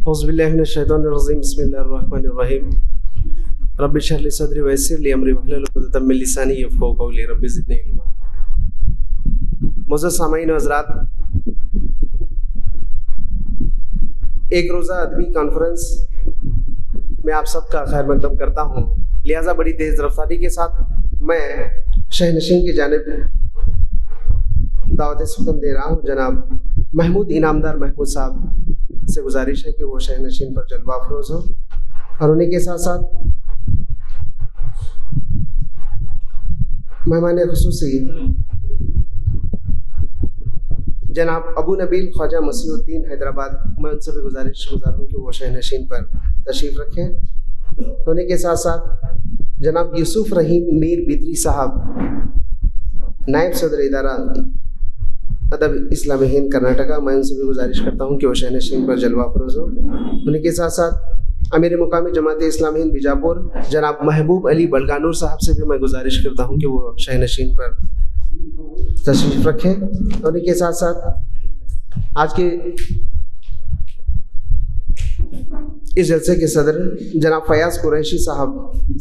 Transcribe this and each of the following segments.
اعوذ باللہ من الشیطان الرجیم بسم اللہ الرحمن الرحیم رب اشرح لی صدری ویسر لی امری واحلل عقدۃ من لسانی یفقہوا قولی رب زدنی علما۔ معزز سامعین و حضرات، ایک روزہ ادبی کانفرنس میں آپ سب کا خیر مقدم کرتا ہوں، لہٰذا بڑی تیز رفتاری کے ساتھ میں شہ نشین کی جانب دعوت سخن دے رہا ہوں۔ جناب محمود انعامدار محمود صاحب سے گزارش ہے کہ وہ شہ نشین پر جلوہ افروز ہو، اور انہیں کے ساتھ ساتھ مہمان خصوصی جناب ابو نبیل خواجہ مسیح الدین حیدرآباد، میں ان سے بھی گزارش گزاروں کہ وہ شہ نشین پر تشریف رکھیں۔ انہیں کے ساتھ ساتھ جناب یوسف رحیم میر بیدری صاحب، نائب صدر ادارہ ادب اسلامی ہند کرناٹکا، میں ان سے بھی گزارش کرتا ہوں کہ وہ شہ نشین پر جلوہ افروز ہو۔ انہیں کے ساتھ ساتھ امیر مقامی جماعت اسلامی ہند بیجاپور جناب محبوب علی بلگانور صاحب سے بھی میں گزارش کرتا ہوں کہ وہ شہ نشین پر تشریف رکھیں۔ انہیں کے ساتھ ساتھ آج کے اس جلسے کے صدر جناب فیاض قریشی صاحب،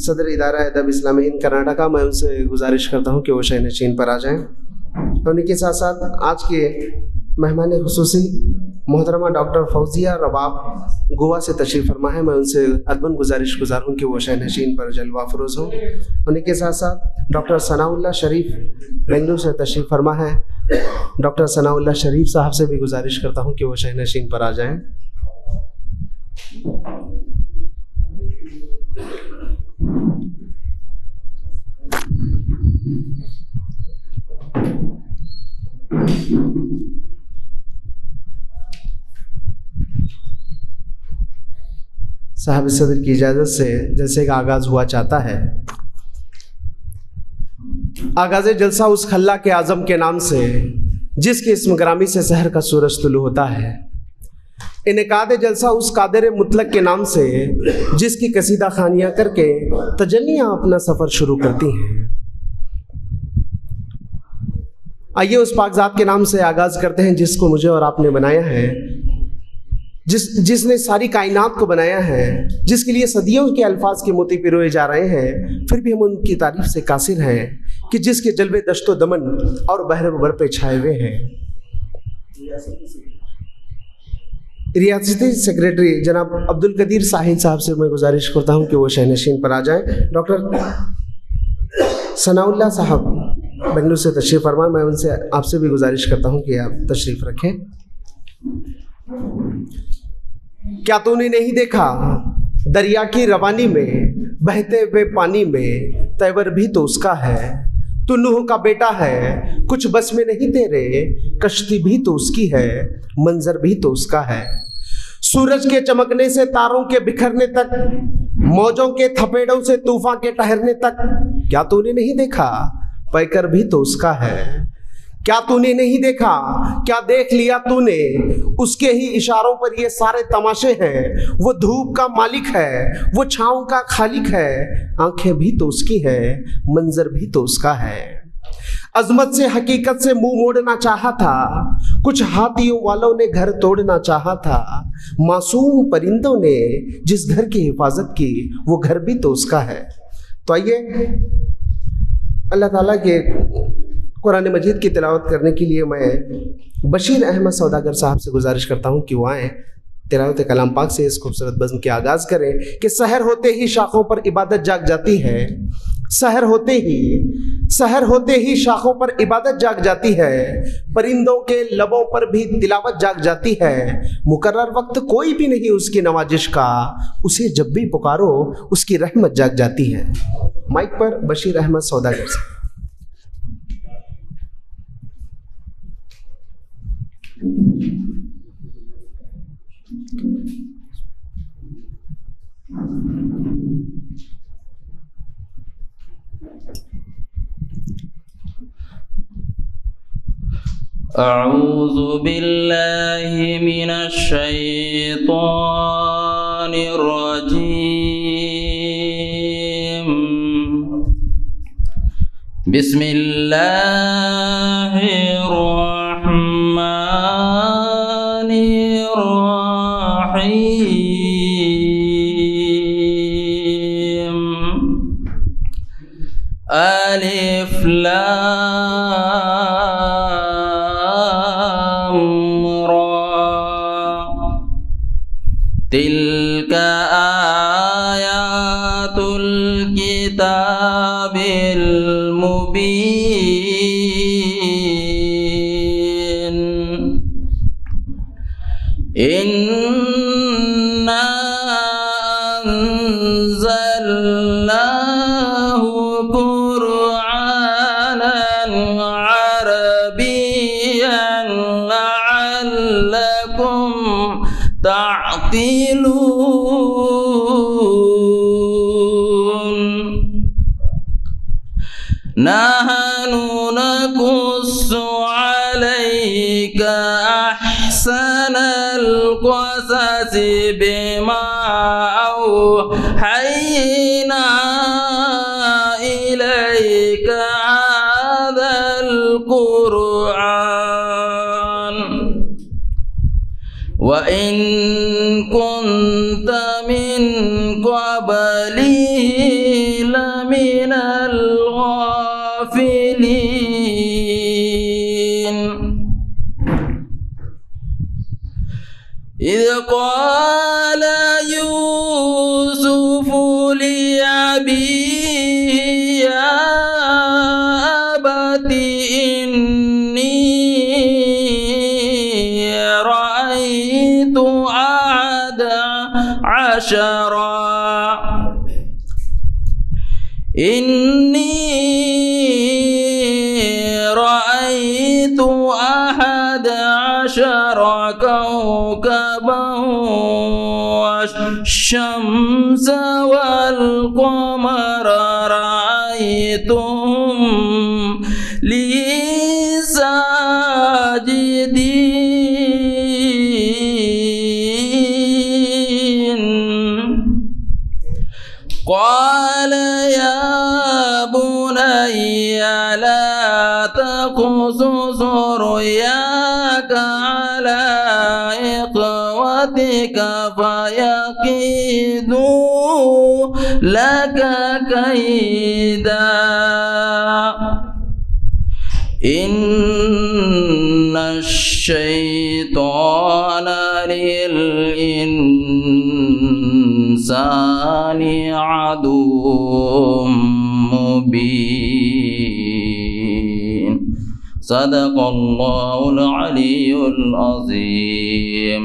صدر ادارہ ادب اسلامی ہند کرناٹکا، میں ان سے گزارش کرتا ہوں کہ وہ شہ نشین پر آ جائیں۔ انہیں کے ساتھ ساتھ آج کے مہمان خصوصی محترمہ ڈاکٹر فوزیہ رباب گوا سے تشریف فرما ہے، میں ان سے ادباً گزارش گزار ہوں کہ وہ شہ نشین پر جلوہ افروز ہوں۔ انہیں کے ساتھ ساتھ ڈاکٹر ثناء اللہ شریف بنگلور سے تشریف فرما ہے، ڈاکٹر ثناء اللہ شریف صاحب سے بھی گزارش کرتا ہوں کہ وہ شہ نشین پر آ جائیں۔ صاحب صدر کی اجازت سے جلسے کا آغاز ہوا چاہتا ہے۔ آغاز جلسہ اس خلا کے اعظم کے نام سے جس کے اسم گرامی سے سحر کا سورج طلوع ہوتا ہے، انعقاد جلسہ اس قادر مطلق کے نام سے جس کی قصیدہ خوانیاں کر کے تجلیاں اپنا سفر شروع کرتی ہیں۔ آئیے اس پاک ذات کے نام سے آغاز کرتے ہیں جس کو مجھے اور آپ نے بنایا ہے، جس نے ساری کائنات کو بنایا ہے، جس کے لیے صدیوں کے الفاظ کے موتی پروئے جا رہے ہیں، پھر بھی ہم ان کی تعریف سے قاصر ہیں کہ جس کے جلوے دشت و دمن اور بحر و بر پہ چھائے ہوئے ہیں۔ ریاستی سیکریٹری جناب عبدالقدیر ساحل صاحب سے میں گزارش کرتا ہوں کہ وہ شہ نشین پر آ جائیں۔ ڈاکٹر ثناء اللہ صاحب بنگلور سے تشریف فرما، میں ان سے آپ سے بھی گزارش کرتا ہوں کہ آپ تشریف رکھیں۔ کیا تو نے نہیں دیکھا دریا کی روانی میں بہتے ہوئے پانی میں تیور بھی تو اس کا ہے، تو نوح کا بیٹا ہے کچھ بس میں نہیں تیرے، کشتی بھی تو اس کی ہے منظر بھی تو اس کا ہے، سورج کے چمکنے سے تاروں کے بکھرنے تک، موجوں کے تھپیڑوں سے طوفان کے ٹہرنے تک، کیا تو نے نہیں دیکھا پیکر بھی تو اس کا ہے، کیا تو نے نہیں دیکھا، کیا دیکھ لیا تو نے اس کے ہی اشاروں پر یہ سارے تماشے ہیں، وہ دھوپ کا مالک ہے وہ چھاؤں کا خالق ہے، آنکھیں بھی تو اس کی ہے منظر بھی تو اس کا ہے، عظمت سے حقیقت سے منہ موڑنا چاہا تھا، کچھ ہاتھیوں والوں نے گھر توڑنا چاہا تھا، معصوم پرندوں نے جس گھر کی حفاظت کی وہ گھر بھی تو اس کا ہے۔ تو آئیے اللہ تعالیٰ کے قرآن مجید کی تلاوت کرنے کے لیے میں بشیر احمد سوداگر صاحب سے گزارش کرتا ہوں کہ وہ آئیں، تلاوت کلام پاک سے اس خوبصورت بزم کے آغاز کریں کہ سحر ہوتے ہی شاخوں پر عبادت جاگ جاتی ہے، سحر ہوتے ہی شاخوں پر عبادت جاگ جاتی ہے، پرندوں کے لبوں پر بھی تلاوت جاگ جاتی ہے، مقرر وقت کوئی بھی نہیں اس کی نوازش کا، اسے جب بھی پکارو اس کی رحمت جاگ جاتی ہے۔ مائک پر بشیر احمد سوداگر صاحب۔ اعوذ باللہ من الشیطان الرجیم، بسم اللہ الرحمن الرحیم، ميم ألف لام را تلك آيات الكتاب المبين إنا أنزلناه قرآنا عربيا لعلكم تعقلون نحن نقص عليك أحسن القصص بما أوحينا إليك هذا القرآن وإن كنت من قبله لمن الغافلين إذ قال يوسف لأبيه يا أبت إني رأيت أحد عشر كوكبا والشمس والقمر رأيتهم لي ساجدين قال يا بني لا تقصص رؤياك على إخوتك فيكيدوا لك كيدا إن الشيطان للإنسان عدو مبين صدق الله العلي العظيم.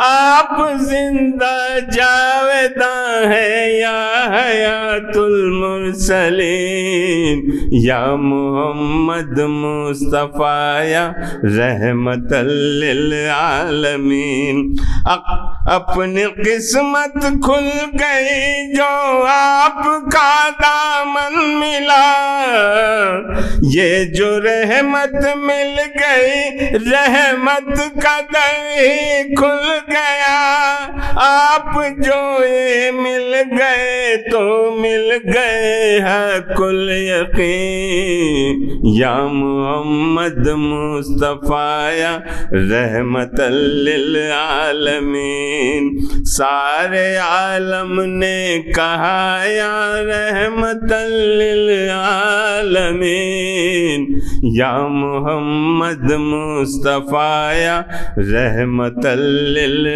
آپ زندہ جاویداں ہیں یا حیات المرسلین یا محمد مصطفیٰ یا رحمت للعالمین اپنی قسمت کھل گئی جو آپ کا دامن ملا یہ جو رحمت مل گئی رحمت کا در ہی کھل گیا آپ جو یہ مل گئے تو مل گئے حق الیقین یا محمد مصطفیٰ یا رحمت للعالمین سارے عالم نے کہا یا رحمت للعالمین یا محمد مصطفیٰ یا رحمت للعالمین.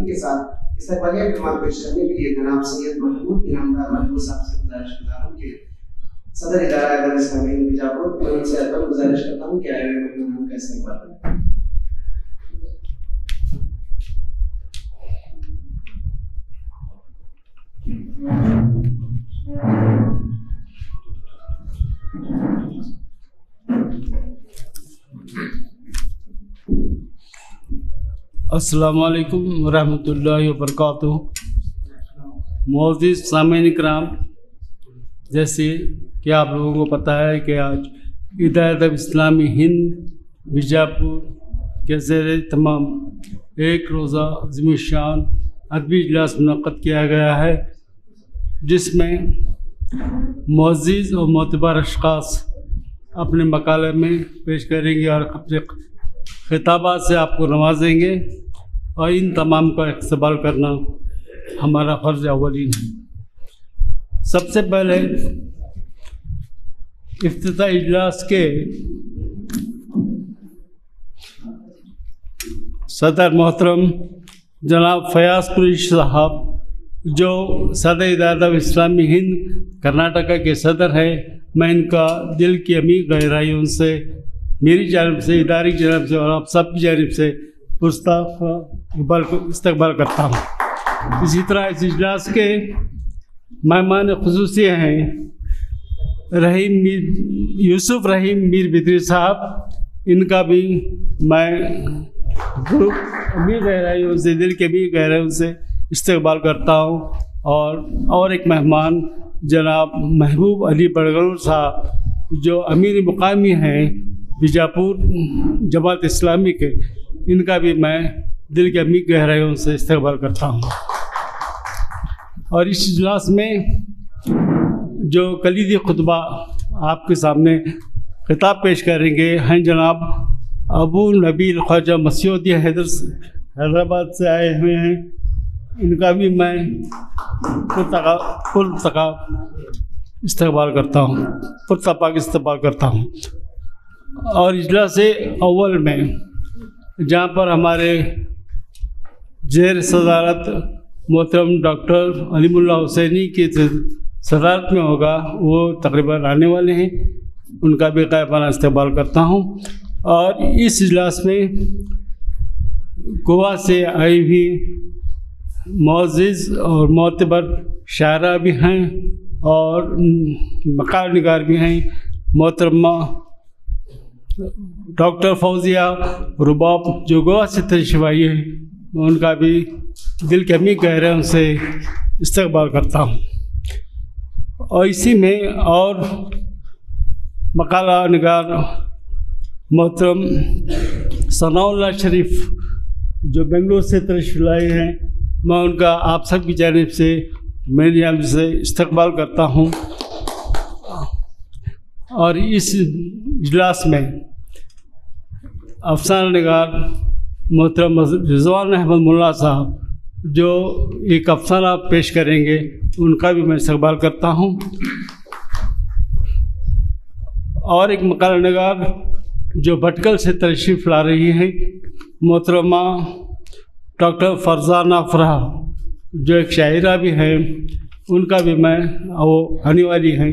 کے ساتھ استقبالیہ کلمات پیش کرنے کے لیے جناب سید محمود انعامدار محمود صاحب سے گزارش کرتا ہوں کہ صدر ادارہ ادارہ اسلامی بیجاپور میں ان سے ادب گزارش کرتا ہوں کہ آئے ہوئے مہمانوں کا استقبال کریں. السلام علیکم ورحمۃ اللہ وبرکاتہ. معزز سامعین کرام، جیسے کہ آپ لوگوں کو پتہ ہے کہ آج ادارہ اسلامی ہند بیجاپور کے زیر تمام ایک روزہ عظیم الشان ادبی اجلاس منعقد کیا گیا ہے، جس میں معزز اور معتبر اشخاص اپنے مقالے میں پیش کریں گے اور اپنے خطابات سے آپ کو نوازیں گے، اور ان تمام کا استقبال کرنا ہمارا فرض اولین ہے. سب سے پہلے افتتاحی اجلاس کے صدر محترم جناب فیاض قریشی صاحب، جو صدر ادارہ اسلامی ہند کرناٹکا کے صدر ہیں، میں ان کا دل کی عمیق گہرائیوں سے میری جانب سے، ادارے کی جانب سے اور آپ سب کی جانب سے استقبال کرتا ہوں. اسی طرح اس اجلاس کے مہمان خصوصی ہیں یوسف رحیم میر بدری صاحب، ان کا بھی میں امیر گہرائیوں سے، دل کے بھی گہرائیوں سے استقبال کرتا ہوں. اور ایک مہمان جناب محبوب علی بڑگنور صاحب، جو امیر مقامی ہیں بیجاپور جماعت اسلامی کے، ان کا بھی میں دل کے عمیق گہرائیوں سے استقبال کرتا ہوں. اور اس اجلاس میں جو کلیدی خطبہ آپ کے سامنے خطاب پیش کریں گے ہیں جناب ابو نبیل خواجہ مسیودی حیدرآباد سے آئے ہوئے ہیں، ان کا بھی میں پرتقاب استقبال کرتا ہوں، پرتپاک استقبال کرتا ہوں. اور اجلاس اول میں جہاں پر ہمارے زیر صدارت محترم ڈاکٹر علیم اللہ حسینی کی صدارت میں ہوگا، وہ تقریباً آنے والے ہیں، ان کا بھی غائبانہ استقبال کرتا ہوں. اور اس اجلاس میں گوا سے آئی ہوئی معزز اور معتبر شاعرہ بھی ہیں اور مقال نگار بھی ہیں، محترمہ ڈاکٹر فوزیہ رباب جو گوا سے تشریف آئی ہے، میں ان کا بھی دل کے عمیق گہرائیوں سے استقبال کرتا ہوں. اور اسی میں اور مقالہ نگار محترم ثناء اللہ شریف جو بنگلور سے تشریف لائے ہیں، میں ان کا آپ سب کی جانب سے، میری جانب سے استقبال کرتا ہوں. اور اس اجلاس میں افسانہ نگار محترم رضوان احمد ملا صاحب جو ایک افسانہ پیش کریں گے، ان کا بھی میں استقبال کرتا ہوں. اور ایک مقالہ نگار جو بھٹکل سے تشریف لا رہی ہیں، محترمہ ڈاکٹر فرزانہ افراح جو ایک شاعرہ بھی ہیں، ان کا بھی میں وہ آنے والی ہیں،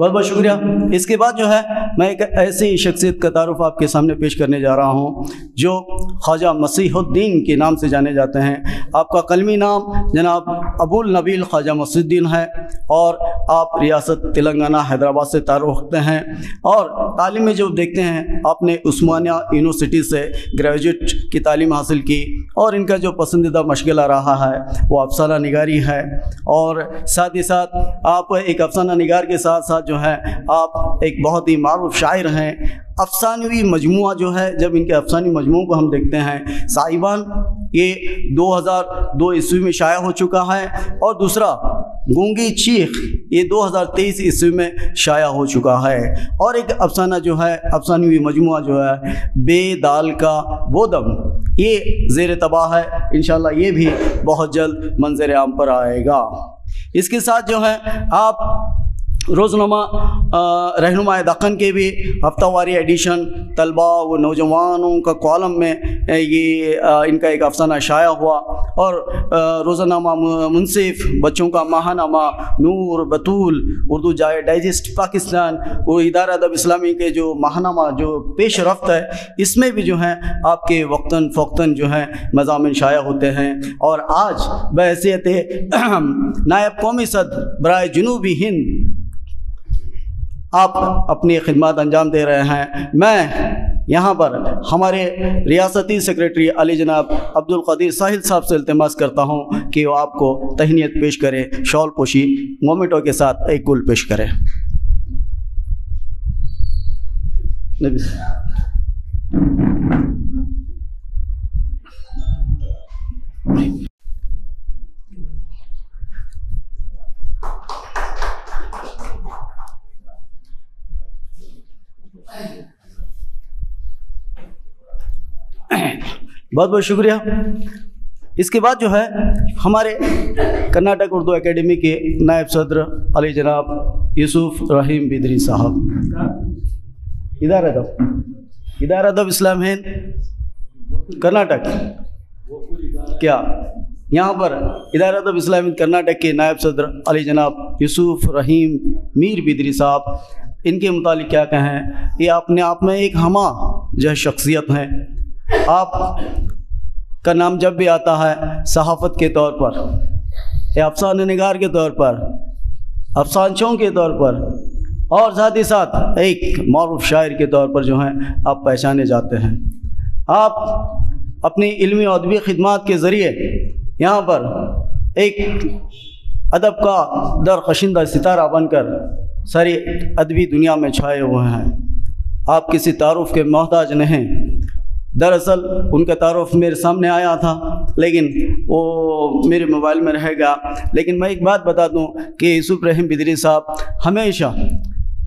بہت بہت شکریہ۔ اس کے بعد جو ہے میں ایک ایسی شخصیت کا تعارف آپ کے سامنے پیش کرنے جا رہا ہوں جو خواجہ مسیح الدین کے نام سے جانے جاتے ہیں۔ آپ کا قلمی نام جناب ابو النبیل خواجہ مسیح الدین ہے اور آپ ریاست تلنگانہ حیدرآباد سے تعارف رکھتے ہیں، اور تعلیم میں جو دیکھتے ہیں آپ نے عثمانیہ یونیورسٹی سے گریجویٹ کی تعلیم حاصل کی، اور ان کا جو پسندیدہ مشغلہ رہا ہے وہ افسانہ نگاری ہے، اور ساتھ ہی ساتھ آپ ایک افسانہ نگار کے ساتھ ساتھ جو ہے آپ ایک بہت ہی معروف شاعر ہیں۔ افسانوی مجموعہ جو ہے، جب ان کے افسانوی مجموعوں کو ہم دیکھتے ہیں، صاحبان یہ 2002 عیسوی میں شائع ہو چکا ہے، اور دوسرا گونگی چیخ یہ 2023 عیسوی میں شائع ہو چکا ہے، اور ایک افسانہ جو ہے افسانوی مجموعہ جو ہے بے دال کا وہ دم یہ زیر طبع ہے، انشاءاللہ یہ بھی بہت جلد منظر عام پر آئے گا۔ اس کے ساتھ جو ہے آپ روزنامہ رہنما دکن کے بھی ہفتہ واری ایڈیشن طلبہ و نوجوانوں کا کالم میں یہ ان کا ایک افسانہ شائع ہوا، اور روزنامہ منصف بچوں کا ماہ نامہ نور بطول اردو ڈائجسٹ پاکستان وہ ادارہ ادب اسلامی کے جو ماہ نامہ جو پیش رفت ہے، اس میں بھی جو ہے آپ کے وقتاً فوقتاً جو ہے مضامین شائع ہوتے ہیں، اور آج بحیثیت نائب قومی صدر برائے جنوبی ہند آپ اپنی خدمات انجام دے رہے ہیں۔ میں یہاں پر ہمارے ریاستی سیکریٹری علی جناب عبد القدیر ساحل صاحب سے التماس کرتا ہوں کہ وہ آپ کو تہنیت پیش کرے، شال پوشی مومنٹوں کے ساتھ ایک گل پیش کرے۔ بہت بہت شکریہ۔ اس کے بعد جو ہے ہمارے کرناٹک اردو اکیڈمی کے نائب صدر علی جناب یوسف رحیم بیدری صاحب، ادارہ ادب اسلام ہند کرناٹک، کیا یہاں پر ادارہ ادب اسلام ہند کرناٹک کے نائب صدر علی جناب یوسف رحیم میر بیدری صاحب، ان کے متعلق کیا کہیں؟ یہ اپنے آپ میں ایک ہمہ جو ہے شخصیت ہیں۔ آپ کا نام جب بھی آتا ہے صحافت کے طور پر یا افسانہ نگار کے طور پر، افسانچوں کے طور پر، اور ساتھ ہی ساتھ ایک معروف شاعر کے طور پر جو ہیں آپ پہچانے جاتے ہیں۔ آپ اپنی علمی و ادبی خدمات کے ذریعے یہاں پر ایک ادب کا درخشندہ ستارہ بن کر ساری ادبی دنیا میں چھائے ہوئے ہیں۔ آپ کسی تعارف کے محتاج نہیں۔ دراصل ان کا تعارف میرے سامنے آیا تھا لیکن وہ میرے موبائل میں رہ گیا، لیکن میں ایک بات بتا دوں کہ یوسف رحیم بیدری صاحب ہمیشہ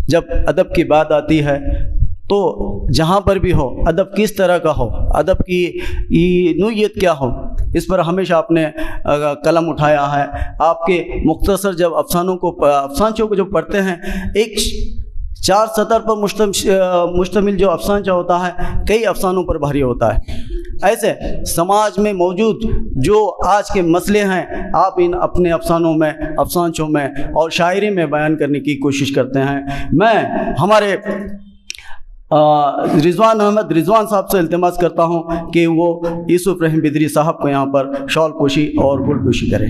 جب ادب کی بات آتی ہے تو جہاں پر بھی ہو، ادب کس طرح کا ہو، ادب کی نوعیت کیا ہو، اس پر ہمیشہ آپ نے قلم اٹھایا ہے۔ آپ کے مختصر جب افسانچوں کو جو پڑھتے ہیں، ایک 4 سطر پر مشتمل جو افسانچہ ہوتا ہے کئی افسانوں پر بھاری ہوتا ہے۔ ایسے سماج میں موجود جو آج کے مسئلے ہیں آپ ان اپنے افسانوں میں، افسانچوں میں اور شاعری میں بیان کرنے کی کوشش کرتے ہیں۔ میں ہمارے رضوان احمد رضوان صاحب سے التماس کرتا ہوں کہ وہ یوسف رحیم بیدری صاحب کو یہاں پر شال پوشی اور گل پوشی کریں۔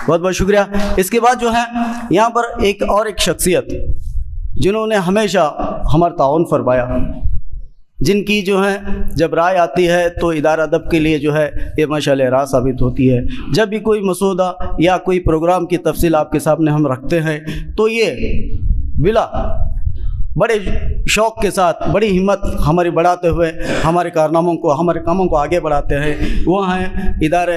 بہت بہت شکریہ۔ اس کے بعد جو ہے یہاں پر ایک شخصیت جنہوں نے ہمیشہ ہمارا تعاون فرمایا، جن کی جو ہے جب رائے آتی ہے تو ادارہ ادب کے لیے جو ہے یہ مشعل راہ ثابت ہوتی ہے۔ جب بھی کوئی مسودہ یا کوئی پروگرام کی تفصیل آپ کے سامنے ہم رکھتے ہیں تو یہ بلا بڑے شوق کے ساتھ، بڑی ہمت ہماری بڑھاتے ہوئے ہمارے کارناموں کو، ہمارے کاموں کو آگے بڑھاتے ہیں۔ وہ ہیں ادارے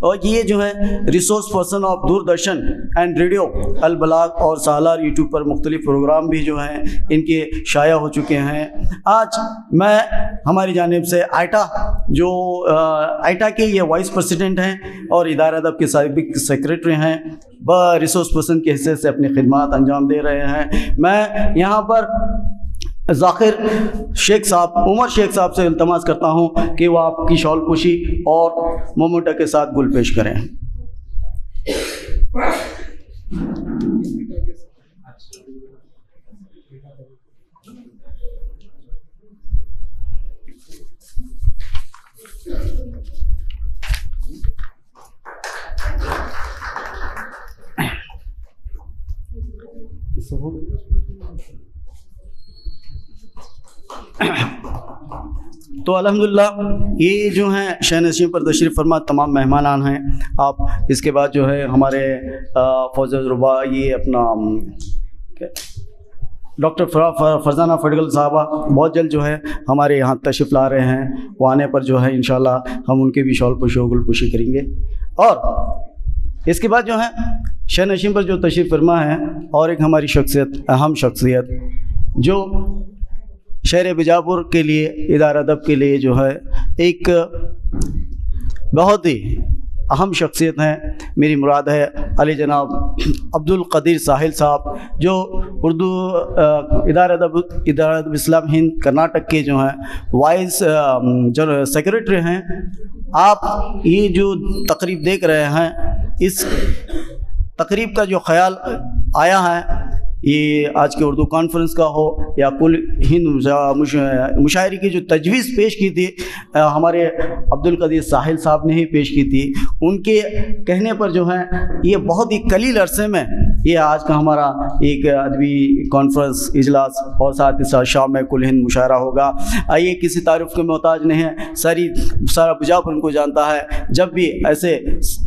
اور یہ جو ہے resource person of Doordarshan and radio البلاغ اور سالار یوٹیوب پر مختلف پروگرام بھی جو ہیں ان کے شائع ہو چکے ہیں. آج میں ہماری جانب سے آئٹا کے یہ وائس پریزیڈنٹ ہیں اور ادارہ ادب کے سابق سیکریٹری ہیں، ریسورس پرسن کی حیثیت سے اپنی خدمات انجام دے رہے ہیں. میں یہاں پر ذاکر شیخ صاحب، عمر شیخ صاحب سے التماس کرتا ہوں کہ وہ آپ کی شال پوشی اور مومنٹو کے ساتھ گل پیش کریں. تو الحمدللہ یہ جو ہیں شہ نشین پر تشریف فرما تمام مہمانان ہیں. آپ اس کے بعد جو ہے ہمارے فوز ربا یہ اپنا ڈاکٹر فرزانہ فٹگل صاحبہ بہت جلد جو ہے ہمارے یہاں تشریف لا رہے ہیں. وہ آنے پر جو ہے انشاءاللہ ہم ان کے بھی شال پوشی و گل پوشی کریں گے. اور اس کے بعد جو ہے شہ نشین پر جو تشریف فرما ہے اور ایک ہماری شخصیت، اہم شخصیت جو شہر بیجاپور کے لیے، ادارہ ادب کے لیے جو ہے ایک بہت ہی اہم شخصیت ہیں. میری مراد ہے علی جناب عبدالقدیر ساحل صاحب، جو اردو ادارہ ادب اسلام ہند کرناٹک کے جو ہیں وائس سیکریٹری ہیں. آپ یہ جو تقریب دیکھ رہے ہیں، اس تقریب کا جو خیال آیا ہے، یہ آج کے اردو کانفرنس کا ہو یا کل ہند مشاعرے کی جو تجویز پیش کی تھی ہمارے عبدالقدیر ساحل صاحب نے ہی پیش کی تھی، ان کے کہنے پر جو ہے یہ بہت ہی قلیل عرصے میں یہ آج کا ہمارا ایک ادبی کانفرنس اجلاس اور ساتھ ہی ساتھ شام میں کل ہند مشاعرہ ہوگا. یہ کسی تعارف کے محتاج نہیں ہے، سارا بیجاپور ان کو جانتا ہے. جب بھی ایسے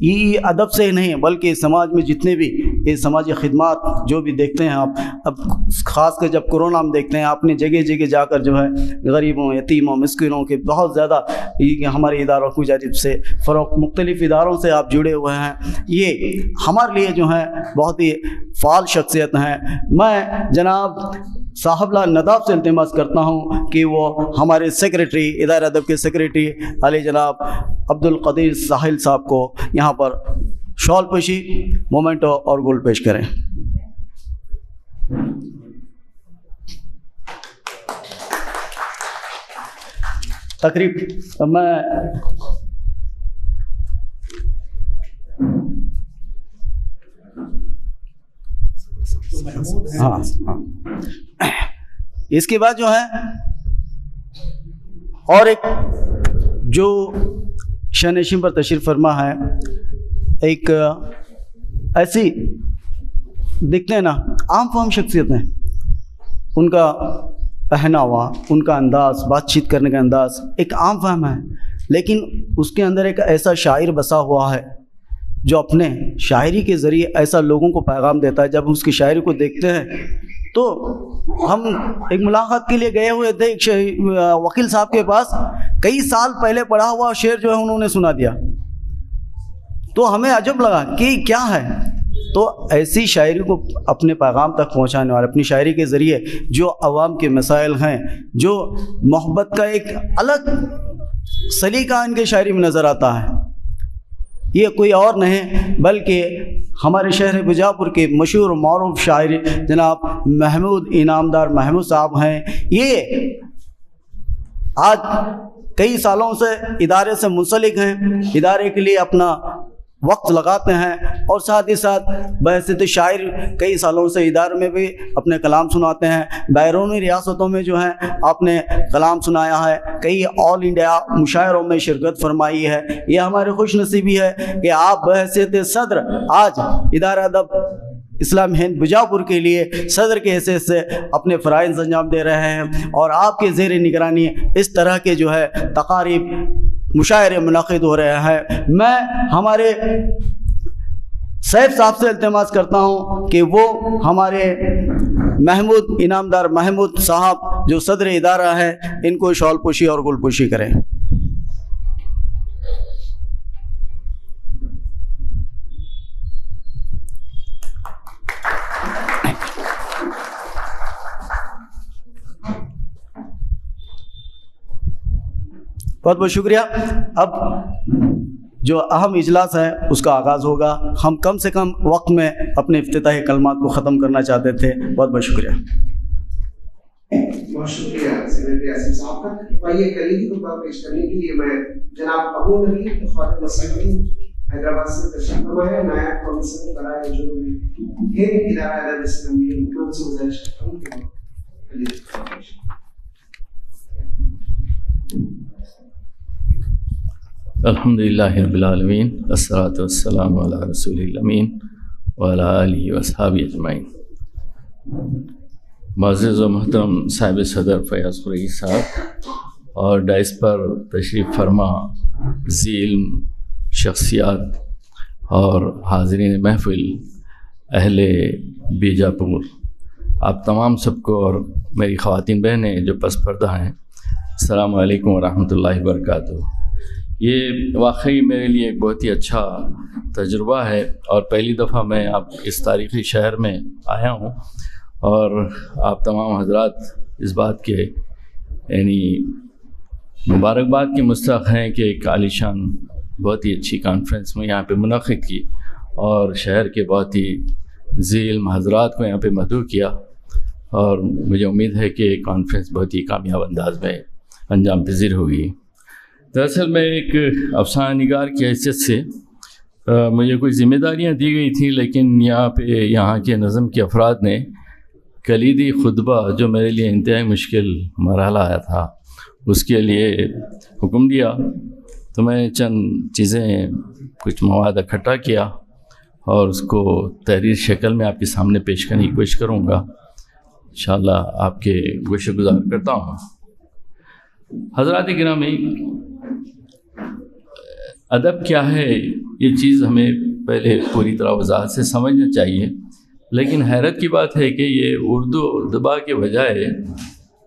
یہ ادب سے نہیں بلکہ سماج میں جتنے بھی یہ سماجی خدمات جو بھی دیکھتے ہیں آپ، اب خاص کر جب کرونا ہم دیکھتے ہیں، آپ نے جگہ جگہ جا کر جو ہے غریبوں، یتیموں، مسکینوں کے بہت زیادہ ہمارے اداروں کی جانب سے فروغ، مختلف اداروں سے آپ جڑے ہوئے ہیں. یہ ہمارے لیے جو ہے بہت ہی فعال شخصیت ہیں. میں جناب صاحب لال نداب سے التماس کرتا ہوں کہ وہ ہمارے سیکریٹری، ادارہ ادب کے سیکریٹری علی جناب عبدالقدیر ساحل صاحب کو یہاں پر شال پوشی، مومنٹو اور گل پیش کریں. تقریب میں ہاں اس کے بعد جو ہے اور ایک جو شہ نشین پر تشریف فرما ہے، ایک ایسی دیکھتے ہیں نا عام فہم شخصیت ہیں، ان کا پہناوا، ان کا انداز، بات چیت کرنے کا انداز ایک عام فہم ہے، لیکن اس کے اندر ایک ایسا شاعر بسا ہوا ہے جو اپنے شاعری کے ذریعے ایسا لوگوں کو پیغام دیتا ہے. جب اس کی شاعری کو دیکھتے ہیں تو ہم ایک ملاقات کے لیے گئے ہوئے تھے ایک وکیل صاحب کے پاس، کئی سال پہلے پڑھا ہوا شعر جو ہے انہوں نے سنا دیا، تو ہمیں عجب لگا کہ کیا ہے. تو ایسی شاعری کو اپنے پیغام تک پہنچانے والے، اپنی شاعری کے ذریعے جو عوام کے مسائل ہیں، جو محبت کا ایک الگ سلیقہ ان کے شاعری میں نظر آتا ہے، یہ کوئی اور نہیں بلکہ ہمارے شہر بیجاپور کے مشہور و معروف شاعر جناب محمود انعامدار محمود صاحب ہیں. یہ آج کئی سالوں سے ادارے سے منسلک ہیں، ادارے کے لیے اپنا وقت لگاتے ہیں اور ساتھ ہی ساتھ بحیثیت شاعر کئی سالوں سے ادارے میں بھی اپنے کلام سناتے ہیں. بیرونی ریاستوں میں جو ہے آپ نے کلام سنایا ہے، کئی آل انڈیا مشاعروں میں شرکت فرمائی ہے. یہ ہماری خوش نصیبی ہے کہ آپ بحیثیت صدر آج ادارہ ادب اسلام ہند بیجاپور کے لیے صدر کے حیثیت سے اپنے فرائض انجام دے رہے ہیں، اور آپ کے زیر نگرانی اس طرح کے جو ہے تقاریب، مشاعرے منعقد ہو رہے ہیں. میں ہمارے سیف صاحب سے التماس کرتا ہوں کہ وہ ہمارے محمود انعامدار محمود صاحب جو صدر ادارہ ہیں ان کو شال پوشی اور گل پوشی کریں. بہت بہت شکریہ. اب جو اہم اجلاس ہے اس کا آغاز ہوگا. ہم کم سے کم وقت میں اپنے افتتاحی کلمات کو ختم کرنا چاہتے تھے. بہت بہت شکریہ. بہت شکریہ سیکریٹری آصف صاحب کا. یہ کلیدی خطبہ پیش کرنے کے لیے میں جناب ابو نبی خادم مسلمین حیدرآباد سے تشریف فرما ہے، نائب کونسل برائے جنوبی ہند ادارہ ادب اسلامی ان سے گزارش کرتا ہوں کہ کلیدی خطبہ پیش کریں. الحمدللہ رب العالمین، والصلاة والسلام علی رسول الامین وعلی آلہ واصحابہ اجمعین. معزز و محترم صاحب صدر فیاض قریشی صاحب اور ڈائس پر تشریف فرما ذی علم شخصیات اور حاضرین محفل اہل بیجاپور، آپ تمام سب کو اور میری خواتین بہنیں جو پس پردہ ہیں، السلام علیکم ورحمۃ اللہ وبرکاتہ. یہ واقعی میرے لیے ایک بہت ہی اچھا تجربہ ہے اور پہلی دفعہ میں آپ اس تاریخی شہر میں آیا ہوں اور آپ تمام حضرات اس بات کے یعنی مبارکباد کے مستحق ہیں کہ ایک عالیشان بہت ہی اچھی کانفرنس میں یہاں پہ منعقد کی اور شہر کے بہت ہی ذی علم حضرات کو یہاں پہ مدعو کیا، اور مجھے امید ہے کہ کانفرنس بہت ہی کامیاب انداز میں انجام پذیر ہوگی. دراصل میں ایک افسانہ نگار کی حیثیت سے مجھے کوئی ذمہ داریاں دی گئی تھیں، لیکن یہاں کے نظم کے افراد نے کلیدی خطبہ جو میرے لیے انتہائی مشکل مرحلہ آیا تھا اس کے لیے حکم دیا، تو میں چند چیزیں کچھ مواد اکٹھا کیا اور اس کو تحریر شکل میں آپ کے سامنے پیش کرنے کی کوشش کروں گا. انشاءاللہ آپ کے گوشہ گزار کرتا ہوں. حضرات گرامی، ادب کیا ہے یہ چیز ہمیں پہلے پوری طرح وضاحت سے سمجھنا چاہیے، لیکن حیرت کی بات ہے کہ یہ اردو ادبا کے بجائے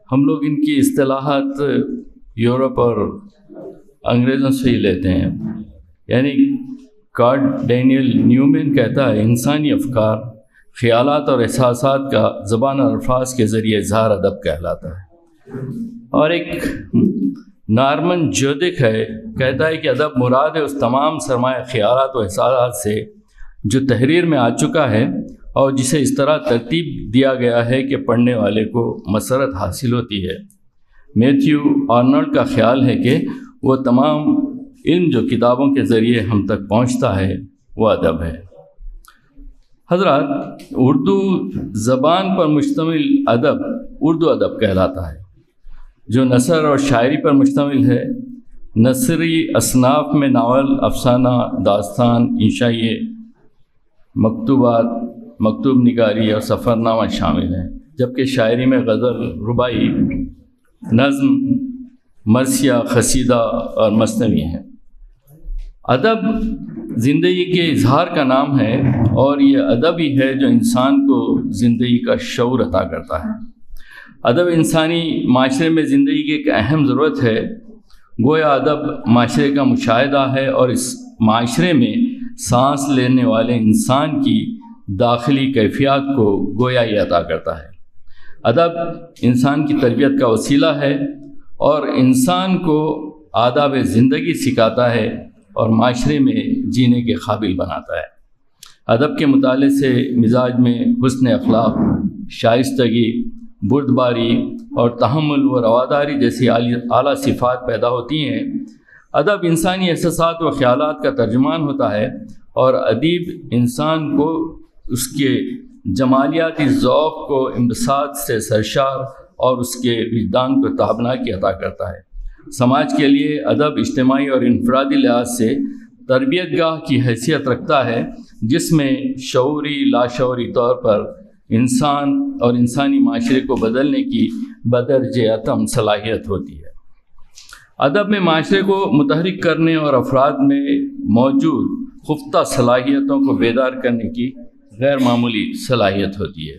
ہم لوگ ان کی اصطلاحات یورپ اور انگریزوں سے ہی لیتے ہیں. یعنی کارل ڈینیل نیومین کہتا ہے انسانی افکار، خیالات اور احساسات کا زبان اور الفاظ کے ذریعے اظہار ادب کہلاتا ہے. اور ایک نارمن جودک ہے کہتا ہے کہ ادب مراد ہے اس تمام سرمایہ خیالات و احساسات سے جو تحریر میں آ چکا ہے اور جسے اس طرح ترتیب دیا گیا ہے کہ پڑھنے والے کو مسرت حاصل ہوتی ہے. میتھیو آرنولڈ کا خیال ہے کہ وہ تمام علم جو کتابوں کے ذریعے ہم تک پہنچتا ہے وہ ادب ہے. حضرات، اردو زبان پر مشتمل ادب اردو ادب کہلاتا ہے، جو نثر اور شاعری پر مشتمل ہے. نثری اصناف میں ناول، افسانہ، داستان، انشائیہ، مکتوبات، مکتوب نگاری اور سفرنامہ شامل ہیں، جبکہ شاعری میں غزل، رباعی، نظم، مرثیہ، قصیدہ اور مثنوی ہیں. ادب زندگی کے اظہار کا نام ہے اور یہ ادب ہی ہے جو انسان کو زندگی کا شعور عطا کرتا ہے. ادب انسانی معاشرے میں زندگی کی ایک اہم ضرورت ہے. گویا ادب معاشرے کا مشاہدہ ہے اور اس معاشرے میں سانس لینے والے انسان کی داخلی کیفیات کو گویا ہی عطا کرتا ہے. ادب انسان کی تربیت کا وسیلہ ہے اور انسان کو آداب زندگی سکھاتا ہے اور معاشرے میں جینے کے قابل بناتا ہے. ادب کے مطالعے سے مزاج میں حسن اخلاق، شائستگی، بردباری اور تحمل و رواداری جیسی اعلیٰ صفات پیدا ہوتی ہیں. ادب انسانی احساسات و خیالات کا ترجمان ہوتا ہے اور ادیب انسان کو اس کے جمالیاتی ذوق کو انبساط سے سرشار اور اس کے وجدان کو تابناکی عطا کرتا ہے. سماج کے لیے ادب اجتماعی اور انفرادی لحاظ سے تربیت گاہ کی حیثیت رکھتا ہے، جس میں شعوری لاشعوری طور پر انسان اور انسانی معاشرے کو بدلنے کی بدرجہ اتم صلاحیت ہوتی ہے. ادب میں معاشرے کو متحرک کرنے اور افراد میں موجود خفتہ صلاحیتوں کو بیدار کرنے کی غیر معمولی صلاحیت ہوتی ہے.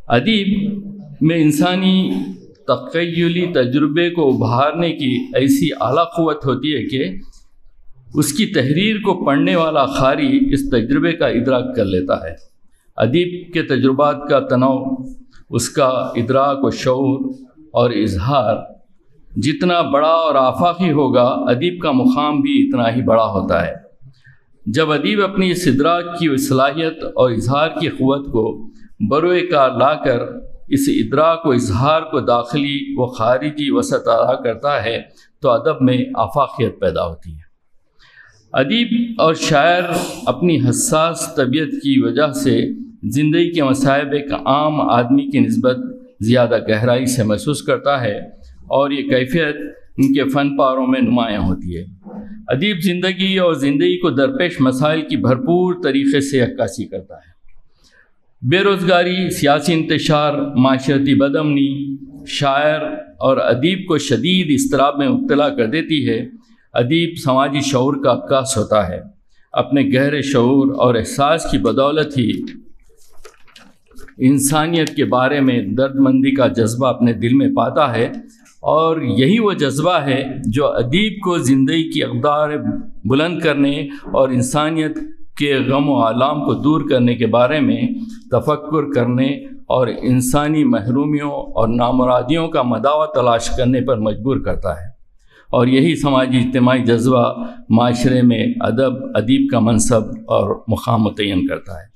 ادیب میں انسانی تخیلی تجربے کو ابھارنے کی ایسی اعلیٰ قوت ہوتی ہے کہ اس کی تحریر کو پڑھنے والا قاری اس تجربے کا ادراک کر لیتا ہے. ادیب کے تجربات کا تنوع، اس کا ادراک و شعور اور اظہار جتنا بڑا اور آفاقی ہوگا ادیب کا مقام بھی اتنا ہی بڑا ہوتا ہے۔ جب ادیب اپنی اس ادراک کی صلاحیت اور اظہار کی قوت کو بروئے کار لا کر اس ادراک و اظہار کو داخلی و خارجی وسعت عطا کرتا ہے تو ادب میں آفاقیت پیدا ہوتی ہے۔ ادیب اور شاعر اپنی حساس طبیعت کی وجہ سے زندگی کے مصائب ایک عام آدمی کی نسبت زیادہ گہرائی سے محسوس کرتا ہے اور یہ کیفیت ان کے فن پاروں میں نمایاں ہوتی ہے۔ ادیب زندگی اور زندگی کو درپیش مسائل کی بھرپور طریقے سے عکاسی کرتا ہے۔ بے روزگاری، سیاسی انتشار، معاشرتی بدامنی شاعر اور ادیب کو شدید اضطراب میں مبتلا کر دیتی ہے۔ ادیب سماجی شعور کا عکاس ہوتا ہے۔ اپنے گہرے شعور اور احساس کی بدولت ہی انسانیت کے بارے میں درد مندی کا جذبہ اپنے دل میں پاتا ہے، اور یہی وہ جذبہ ہے جو ادیب کو زندگی کی اقدار بلند کرنے اور انسانیت کے غم و آلام کو دور کرنے کے بارے میں تفکر کرنے اور انسانی محرومیوں اور نامرادیوں کا مداوع تلاش کرنے پر مجبور کرتا ہے، اور یہی سماجی اجتماعی جذبہ معاشرے میں ادیب کا منصب اور مقام متعین کرتا ہے۔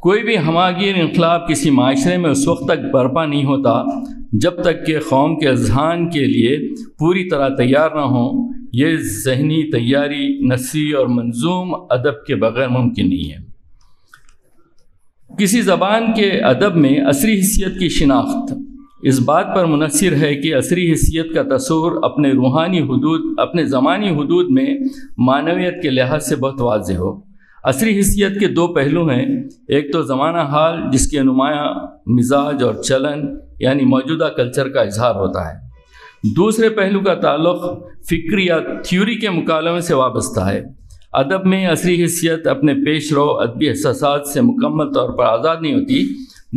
کوئی بھی ہماگیر انقلاب کسی معاشرے میں اس وقت تک برپا نہیں ہوتا جب تک کہ قوم کے اذہان کے لیے پوری طرح تیار نہ ہوں۔ یہ ذہنی تیاری نثری اور منظوم ادب کے بغیر ممکن نہیں ہے۔ کسی زبان کے ادب میں عصری حیثیت کی شناخت اس بات پر منحصر ہے کہ عصری حیثیت کا تصور اپنے زمانی حدود میں معنویت کے لحاظ سے بہت واضح ہو۔ عصری حیثیت کے دو پہلو ہیں، ایک تو زمانہ حال جس کے نمایاں مزاج اور چلن یعنی موجودہ کلچر کا اظہار ہوتا ہے، دوسرے پہلو کا تعلق فکری یا تھیوری کے مکالمے سے وابستہ ہے۔ ادب میں عصری حیثیت اپنے پیش رو ادبی احساسات سے مکمل طور پر آزاد نہیں ہوتی،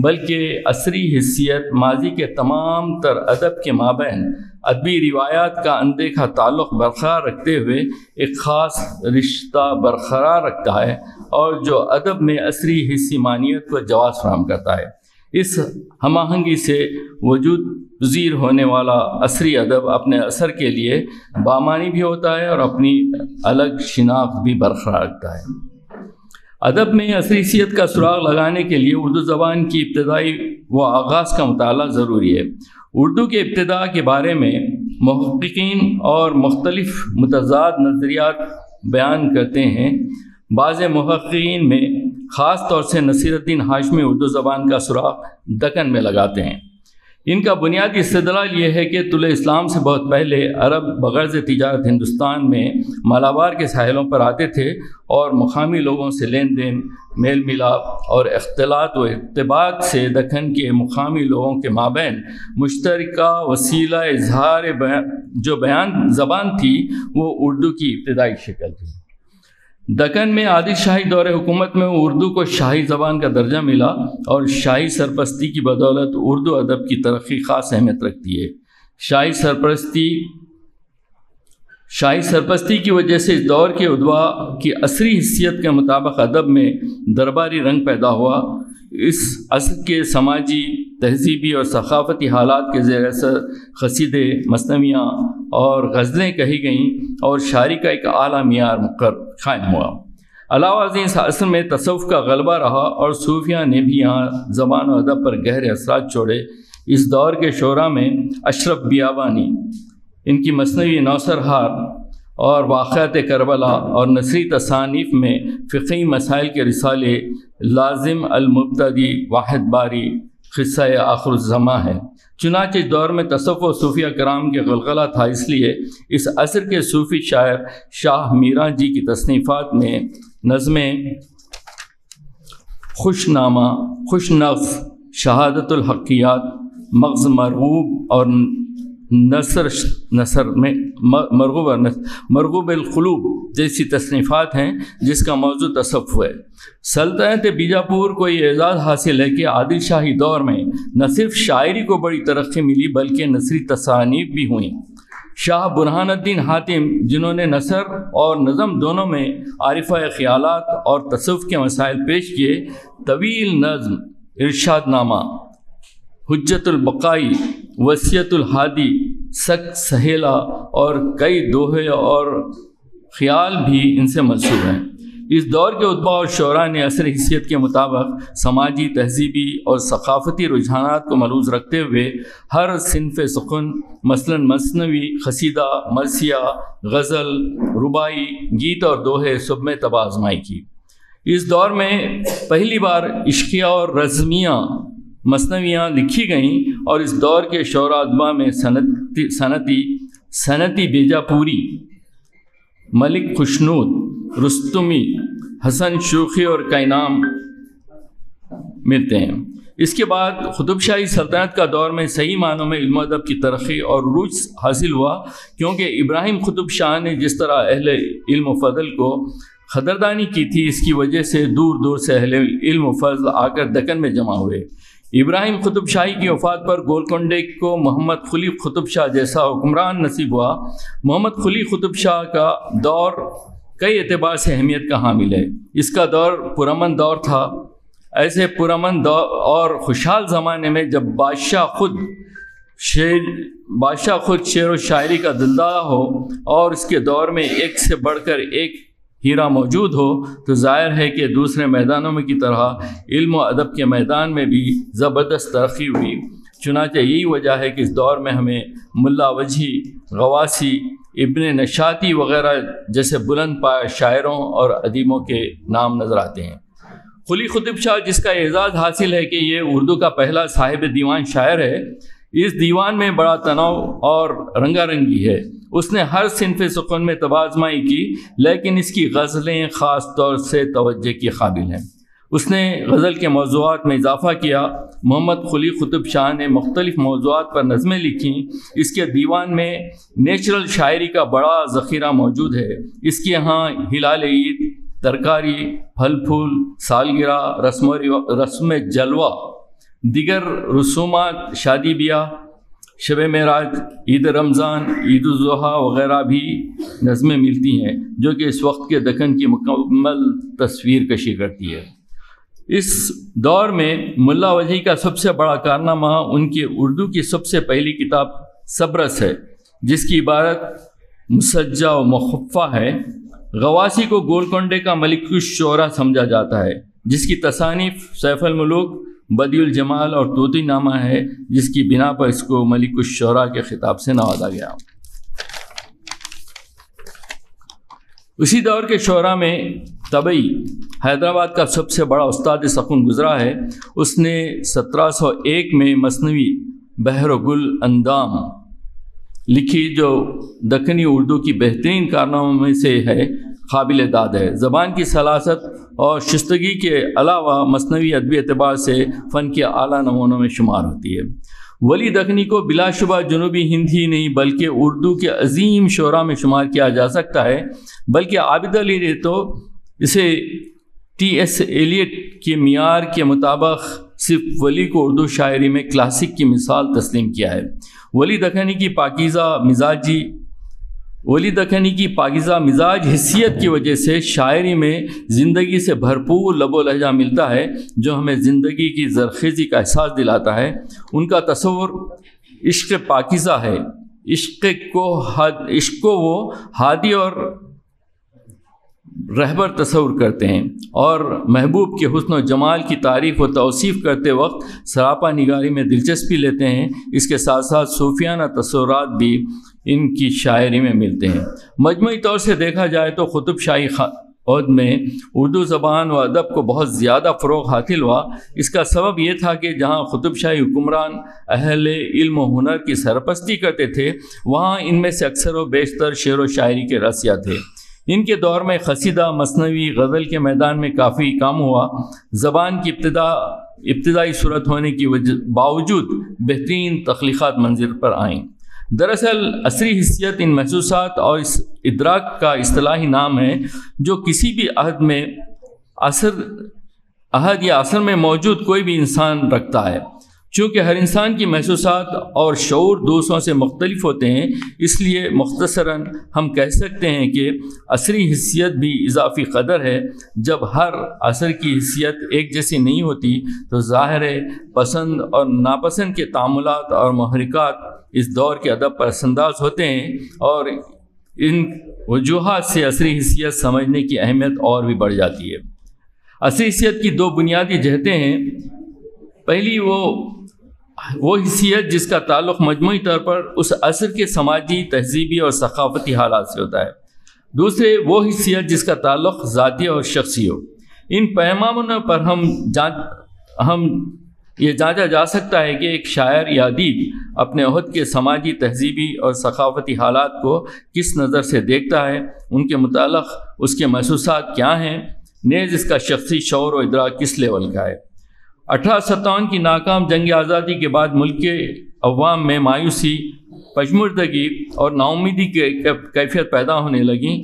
بلکہ عصری حیثیت ماضی کے تمام تر ادب کے مابین ادبی روایات کا اندیکھا تعلق برقرار رکھتے ہوئے ایک خاص رشتہ برقرار رکھتا ہے، اور جو ادب میں عصری حسی معنیت کو جواز فراہم کرتا ہے۔ اس ہم آہنگی سے وجود پذیر ہونے والا عصری ادب اپنے اثر کے لیے بامانی بھی ہوتا ہے اور اپنی الگ شناخت بھی برقرار رکھتا ہے۔ ادب میں عصری حیثیت کا سراغ لگانے کے لیے اردو زبان کی ابتدائی و آغاز کا مطالعہ ضروری ہے۔ اردو کے ابتدا کے بارے میں محققین اور مختلف متضاد نظریات بیان کرتے ہیں۔ بعض محققین میں خاص طور سے نصیر الدین ہاشمی اردو زبان کا سراغ دکن میں لگاتے ہیں۔ ان کا بنیادی استدلال یہ ہے کہ طلوع اسلام سے بہت پہلے عرب بغرض تجارت ہندوستان میں مالابار کے ساحلوں پر آتے تھے اور مقامی لوگوں سے لین دین، میل ملاپ اور اختلاط و ارتباط سے دکن کے مقامی لوگوں کے مابین مشترکہ وسیلہ اظہار جو بیان زبان تھی وہ اردو کی ابتدائی شکل تھی۔ دکن میں عادل شاہی دور حکومت میں اردو کو شاہی زبان کا درجہ ملا، اور شاہی سرپرستی کی بدولت اردو ادب کی ترقی خاص اہمیت رکھتی ہے۔ شاہی سرپرستی کی وجہ سے اس دور کے ادبا کی عصری حیثیت کے مطابق ادب میں درباری رنگ پیدا ہوا۔ اس عصر کے سماجی، تہذیبی اور ثقافتی حالات کے زیر اثر قصیدے، مثنویاں اور غزلیں کہی گئیں اور شاعری کا ایک اعلیٰ معیار قائم ہوا۔ علاوہ ازیں اس عصر میں تصوف کا غلبہ رہا اور صوفیہ نے بھی یہاں زبان و ادب پر گہرے اثرات چھوڑے۔ اس دور کے شعراء میں اشرف بیابانی، ان کی مثنوی نوسرہار اور واقعات کربلا اور نثری تصانیف میں فقہی مسائل کے رسالے لازم، المبتدی، واحد باری، قصہ آخر الزماں ہے۔ چنانچہ اس دور میں تصوف و صوفیہ کرام کے غلغلہ تھا، اس لیے اس عصر کے صوفی شاعر شاہ میران جی کی تصنیفات میں نظمیں خوش نامہ، خوش نغز، شہادت الحقیات، مغز مرغوب اور مرغوب القلوب جیسی تصنیفات ہیں جس کا موضوع تصوف ہے۔ سلطنت بیجاپور کو یہ اعزاز حاصل ہے کہ عادل شاہی دور میں نہ صرف شاعری کو بڑی ترقی ملی بلکہ نثری تصانیف بھی ہوئیں۔ شاہ برہان الدین حاتم، جنہوں نے نثر اور نظم دونوں میں عارفہ خیالات اور تصوف کے مسائل پیش کیے، طویل نظم ارشاد نامہ، حجت البقائی وصیت الحادی، سخت سہیلا اور کئی دوہے اور خیال بھی ان سے منسوب ہیں۔ اس دور کے ادبا اور شعراء نے عصر حیثیت کے مطابق سماجی، تہذیبی اور ثقافتی رجحانات کو ملحوظ رکھتے ہوئے ہر صنف سخن مثلاً مثنوی، قصیدہ، مرثیہ، غزل، رباعی، گیت اور دوہے سب میں طبع آزمائی کی۔ اس دور میں پہلی بار عشقیہ اور رزمیہ مثنویاں لکھی گئیں اور اس دور کے شعراء ادبا میں سنتی بیجاپوری، ملک خوشنود، رستمی، حسن شوخی اور کئی نام ملتے ہیں۔ اس کے بعد قطب شاہی سلطنت کا دور میں صحیح معنوں میں علم و ادب کی ترقی اور عروج حاصل ہوا، کیونکہ ابراہیم قطب شاہ نے جس طرح اہل علم و فضل کو قدردانی کی تھی، اس کی وجہ سے دور دور سے اہل علم و فضل آ کر دکن میں جمع ہوئے۔ ابراہیم قطب شاہی کی وفات پر گولکنڈے کو محمد قلی قطب شاہ جیسا حکمران نصیب ہوا۔ محمد قلی قطب شاہ کا دور کئی اعتبار سے اہمیت کا حامل ہے۔ اس کا دور پرامن دور تھا۔ ایسے پرامن دور اور خوشحال زمانے میں جب بادشاہ خود شعر و شاعری کا دلدادہ ہو اور اس کے دور میں ایک سے بڑھ کر ایک ہیرا موجود ہو، تو ظاہر ہے کہ دوسرے میدانوں میں کی طرح علم و ادب کے میدان میں بھی زبردست ترقی ہوئی۔ چنانچہ یہی وجہ ہے کہ اس دور میں ہمیں ملا وجہی، غواسی، ابن نشاطی وغیرہ جیسے بلند پایہ شاعروں اور ادیبوں کے نام نظر آتے ہیں۔ قلی قطب شاہ، جس کا اعزاز حاصل ہے کہ یہ اردو کا پہلا صاحب دیوان شاعر ہے، اس دیوان میں بڑا تنوع اور رنگا رنگی ہے۔ اس نے ہر صنف سخن میں طبع آزمائی کی، لیکن اس کی غزلیں خاص طور سے توجہ کی قابل ہیں۔ اس نے غزل کے موضوعات میں اضافہ کیا۔ محمد قلی قطب شاہ نے مختلف موضوعات پر نظمیں لکھیں۔ اس کے دیوان میں نیچرل شاعری کا بڑا ذخیرہ موجود ہے۔ اس کے یہاں ہلال عید، ترکاری، پھل پھول، سالگرہ، رسم جلوہ، دیگر رسومات، شادی بیاہ، شب معراج، عید رمضان، عید الاضحیٰ وغیرہ بھی نظمیں ملتی ہیں، جو کہ اس وقت کے دکن کی مکمل تصویر کشی کرتی ہے۔ اس دور میں ملا وجہی کا سب سے بڑا کارنامہ ان کی اردو کی سب سے پہلی کتاب سبرس ہے، جس کی عبارت مسجع و مخفہ ہے۔ غواسی کو گولکنڈے کا ملک الشعراء سمجھا جاتا ہے، جس کی تصانیف سیف الملوک، بدیع الجمال اور طوطی نامہ ہے، جس کی بنا پر اس کو ملک الشعراء کے خطاب سے نوازا گیا۔ اسی دور کے شعراء میں طبعی حیدرآباد کا سب سے بڑا استاد سخن گزرا ہے۔ اس نے 1701 میں مثنوی بحر و گل اندام لکھی، جو دکنی اردو کی بہترین کارناموں میں سے ہے، قابل داد ہے۔ زبان کی سلاست اور شستگی کے علاوہ مثنوی ادبی اعتبار سے فن کے اعلیٰ نمونوں میں شمار ہوتی ہے۔ ولی دکنی کو بلا شبہ جنوبی ہند ہی نہیں بلکہ اردو کے عظیم شعراء میں شمار کیا جا سکتا ہے، بلکہ عابد علی نے تو اسے ٹی ایس ایلیٹ کے معیار کے مطابق صرف ولی کو اردو شاعری میں کلاسک کی مثال تسلیم کیا ہے۔ ولی دکنی کی پاکیزہ مزاج حیثیت کی وجہ سے شاعری میں زندگی سے بھرپور لب و لہجہ ملتا ہے، جو ہمیں زندگی کی زرخیزی کا احساس دلاتا ہے۔ ان کا تصور عشق پاکیزہ ہے۔ عشق کو وہ ہادی اور رہبر تصور کرتے ہیں، اور محبوب کے حسن و جمال کی تعریف و توصیف کرتے وقت سراپا نگاری میں دلچسپی لیتے ہیں۔ اس کے ساتھ ساتھ صوفیانہ تصورات بھی ان کی شاعری میں ملتے ہیں۔ مجموعی طور سے دیکھا جائے تو قطب شاہی عہد میں اردو زبان و ادب کو بہت زیادہ فروغ حاصل ہوا۔ اس کا سبب یہ تھا کہ جہاں قطب شاہی حکمران اہل علم و ہنر کی سرپرستی کرتے تھے، وہاں ان میں سے اکثر و بیشتر شعر و شاعری کے رسیا تھے۔ ان کے دور میں قصیدہ، مثنوی، غزل کے میدان میں کافی کام ہوا۔ زبان کی ابتدائی صورت ہونے کی باوجود بہترین تخلیقات منظر پر آئیں۔ دراصل عصری حیثیت ان محسوسات اور اس ادراک کا اصطلاحی نام ہے جو کسی بھی عہد یا عصر میں موجود کوئی بھی انسان رکھتا ہے۔ چونکہ ہر انسان کی محسوسات اور شعور دوسروں سے مختلف ہوتے ہیں، اس لیے مختصراً ہم کہہ سکتے ہیں کہ عصری حیثیت بھی اضافی قدر ہے۔ جب ہر عصر کی حیثیت ایک جیسی نہیں ہوتی تو ظاہر ہے پسند اور ناپسند کے تعاملات اور محرکات اس دور کے ادب پر اثر انداز ہوتے ہیں، اور ان وجوہات سے عصری حیثیت سمجھنے کی اہمیت اور بھی بڑھ جاتی ہے۔ عصری حیثیت کی دو بنیادی جہتیں ہیں۔ پہلی وہ حیثیت جس کا تعلق مجموعی طور پر اس عصر کے سماجی، تہذیبی اور ثقافتی حالات سے ہوتا ہے۔ دوسرے وہ حیثیت جس کا تعلق ذاتی اور شخصی ہو۔ ان پیمانوں پر ہم یہ جانچا جا سکتا ہے کہ ایک شاعر یا ادیب اپنے عہد کے سماجی، تہذیبی اور ثقافتی حالات کو کس نظر سے دیکھتا ہے، ان کے متعلق اس کے محسوسات کیا ہیں، نیز اس کا شخصی شعور و ادراک کس لیول کا ہے۔ 1857 کی ناکام جنگ آزادی کے بعد ملک کے عوام میں مایوسی، پشمردگی اور ناامیدی کی کیفیت پیدا ہونے لگیں۔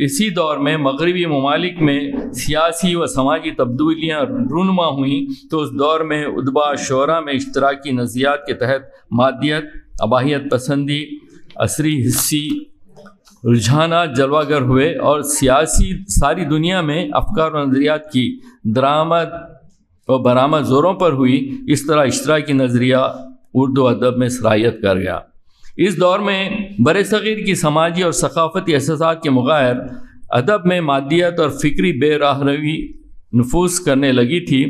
اسی دور میں مغربی ممالک میں سیاسی و سماجی تبدیلیاں رونما ہوئیں تو اس دور میں ادبا شعراء میں اشتراکی نظریات کے تحت مادیت، اباحیت پسندی، عصری حسی رجحانات جلوہ گر ہوئے، اور ساری دنیا میں افکار و نظریات کی درآمد و برآمد زوروں پر ہوئی۔ اس طرح اشتراکی نظریہ اردو ادب میں سرایت کر گیا۔ اس دور میں برصغیر کی سماجی اور ثقافتی احساسات کے مغیر ادب میں مادیت اور فکری بے راہ روی نفوذ کرنے لگی تھی۔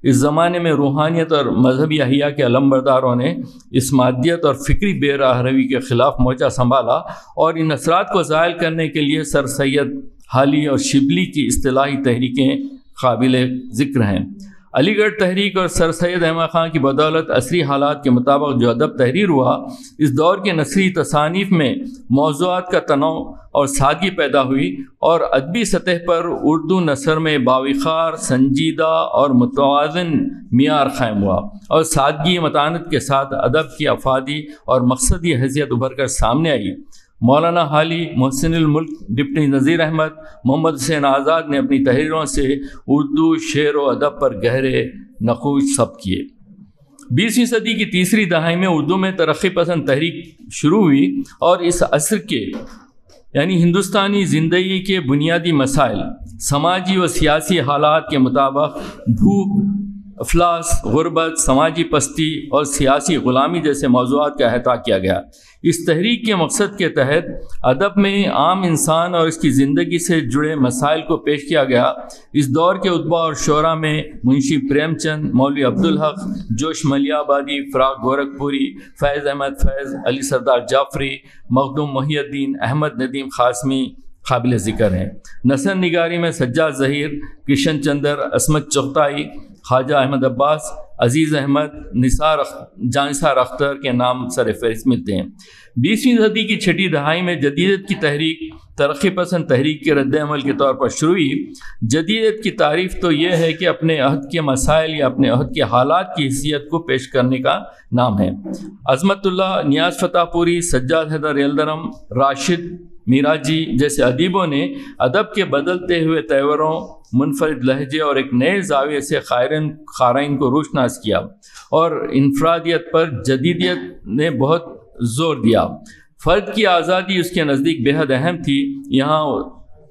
اس زمانے میں روحانیت اور مذہبی احیا کے علمبرداروں نے اس مادیت اور فکری بے راہ روی کے خلاف مورچہ سنبھالا، اور ان اثرات کو زائل کرنے کے لیے سر سید حالی اور شبلی کی اصطلاحی تحریکیں قابل ذکر ہیں۔ علی گڑھ تحریک اور سر سید احمد خان کی بدولت عصری حالات کے مطابق جو ادب تحریر ہوا، اس دور کے نثری تصانیف میں موضوعات کا تنوع اور سادگی پیدا ہوئی، اور ادبی سطح پر اردو نثر میں باوقار، سنجیدہ اور متوازن معیار قائم ہوا، اور سادگی متانت کے ساتھ ادب کی افادی اور مقصدی حیثیت ابھر کر سامنے آئی۔ مولانا حالی، محسن الملک، ڈپٹی نذیر احمد، محمد حسین آزاد نے اپنی تحریروں سے اردو شعر و ادب پر گہرے نقوش ثبت کیے۔ 20ویں صدی کی تیسری دہائی میں اردو میں ترقی پسند تحریک شروع ہوئی، اور اس عصر کے یعنی ہندوستانی زندگی کے بنیادی مسائل، سماجی و سیاسی حالات کے مطابق بھوک، افلاس، غربت، سماجی پستی اور سیاسی غلامی جیسے موضوعات کا احاطہ کیا گیا۔ اس تحریک کے مقصد کے تحت ادب میں عام انسان اور اس کی زندگی سے جڑے مسائل کو پیش کیا گیا۔ اس دور کے ادبا اور شعراء میں منشی پریم چند، مولوی عبدالحق، جوش ملیح آبادی، فراق گورکھپوری، فیض احمد فیض، علی سردار جعفری، مخدوم محی الدین، احمد ندیم قاسمی قابل ذکر ہیں۔ نثر نگاری میں سجاد ظہیر، کرشن چندر، عصمت چغتائی، خواجہ احمد عباس، عزیز احمد، جانثار اختر کے نام سر فہرست ملتے ہیں۔ 20ویں صدی کی چھٹی دہائی میں جدیدیت کی تحریک ترقی پسند تحریک کے رد عمل کے طور پر شروع ہوئی۔ جدیدیت کی تعریف تو یہ ہے کہ اپنے عہد کے مسائل یا اپنے عہد کے حالات کی حیثیت کو پیش کرنے کا نام ہے۔ عظمت اللہ، نیاز فتح پوری، سجاد حیدر یلدرم، راشد میراجی جیسے ادیبوں نے ادب کے بدلتے ہوئے تیوروں، منفرد لہجے اور ایک نئے زاویے سے قارئین کو روشناس کیا، اور انفرادیت پر جدیدیت نے بہت زور دیا۔ فرد کی آزادی اس کے نزدیک بے حد اہم تھی۔ یہاں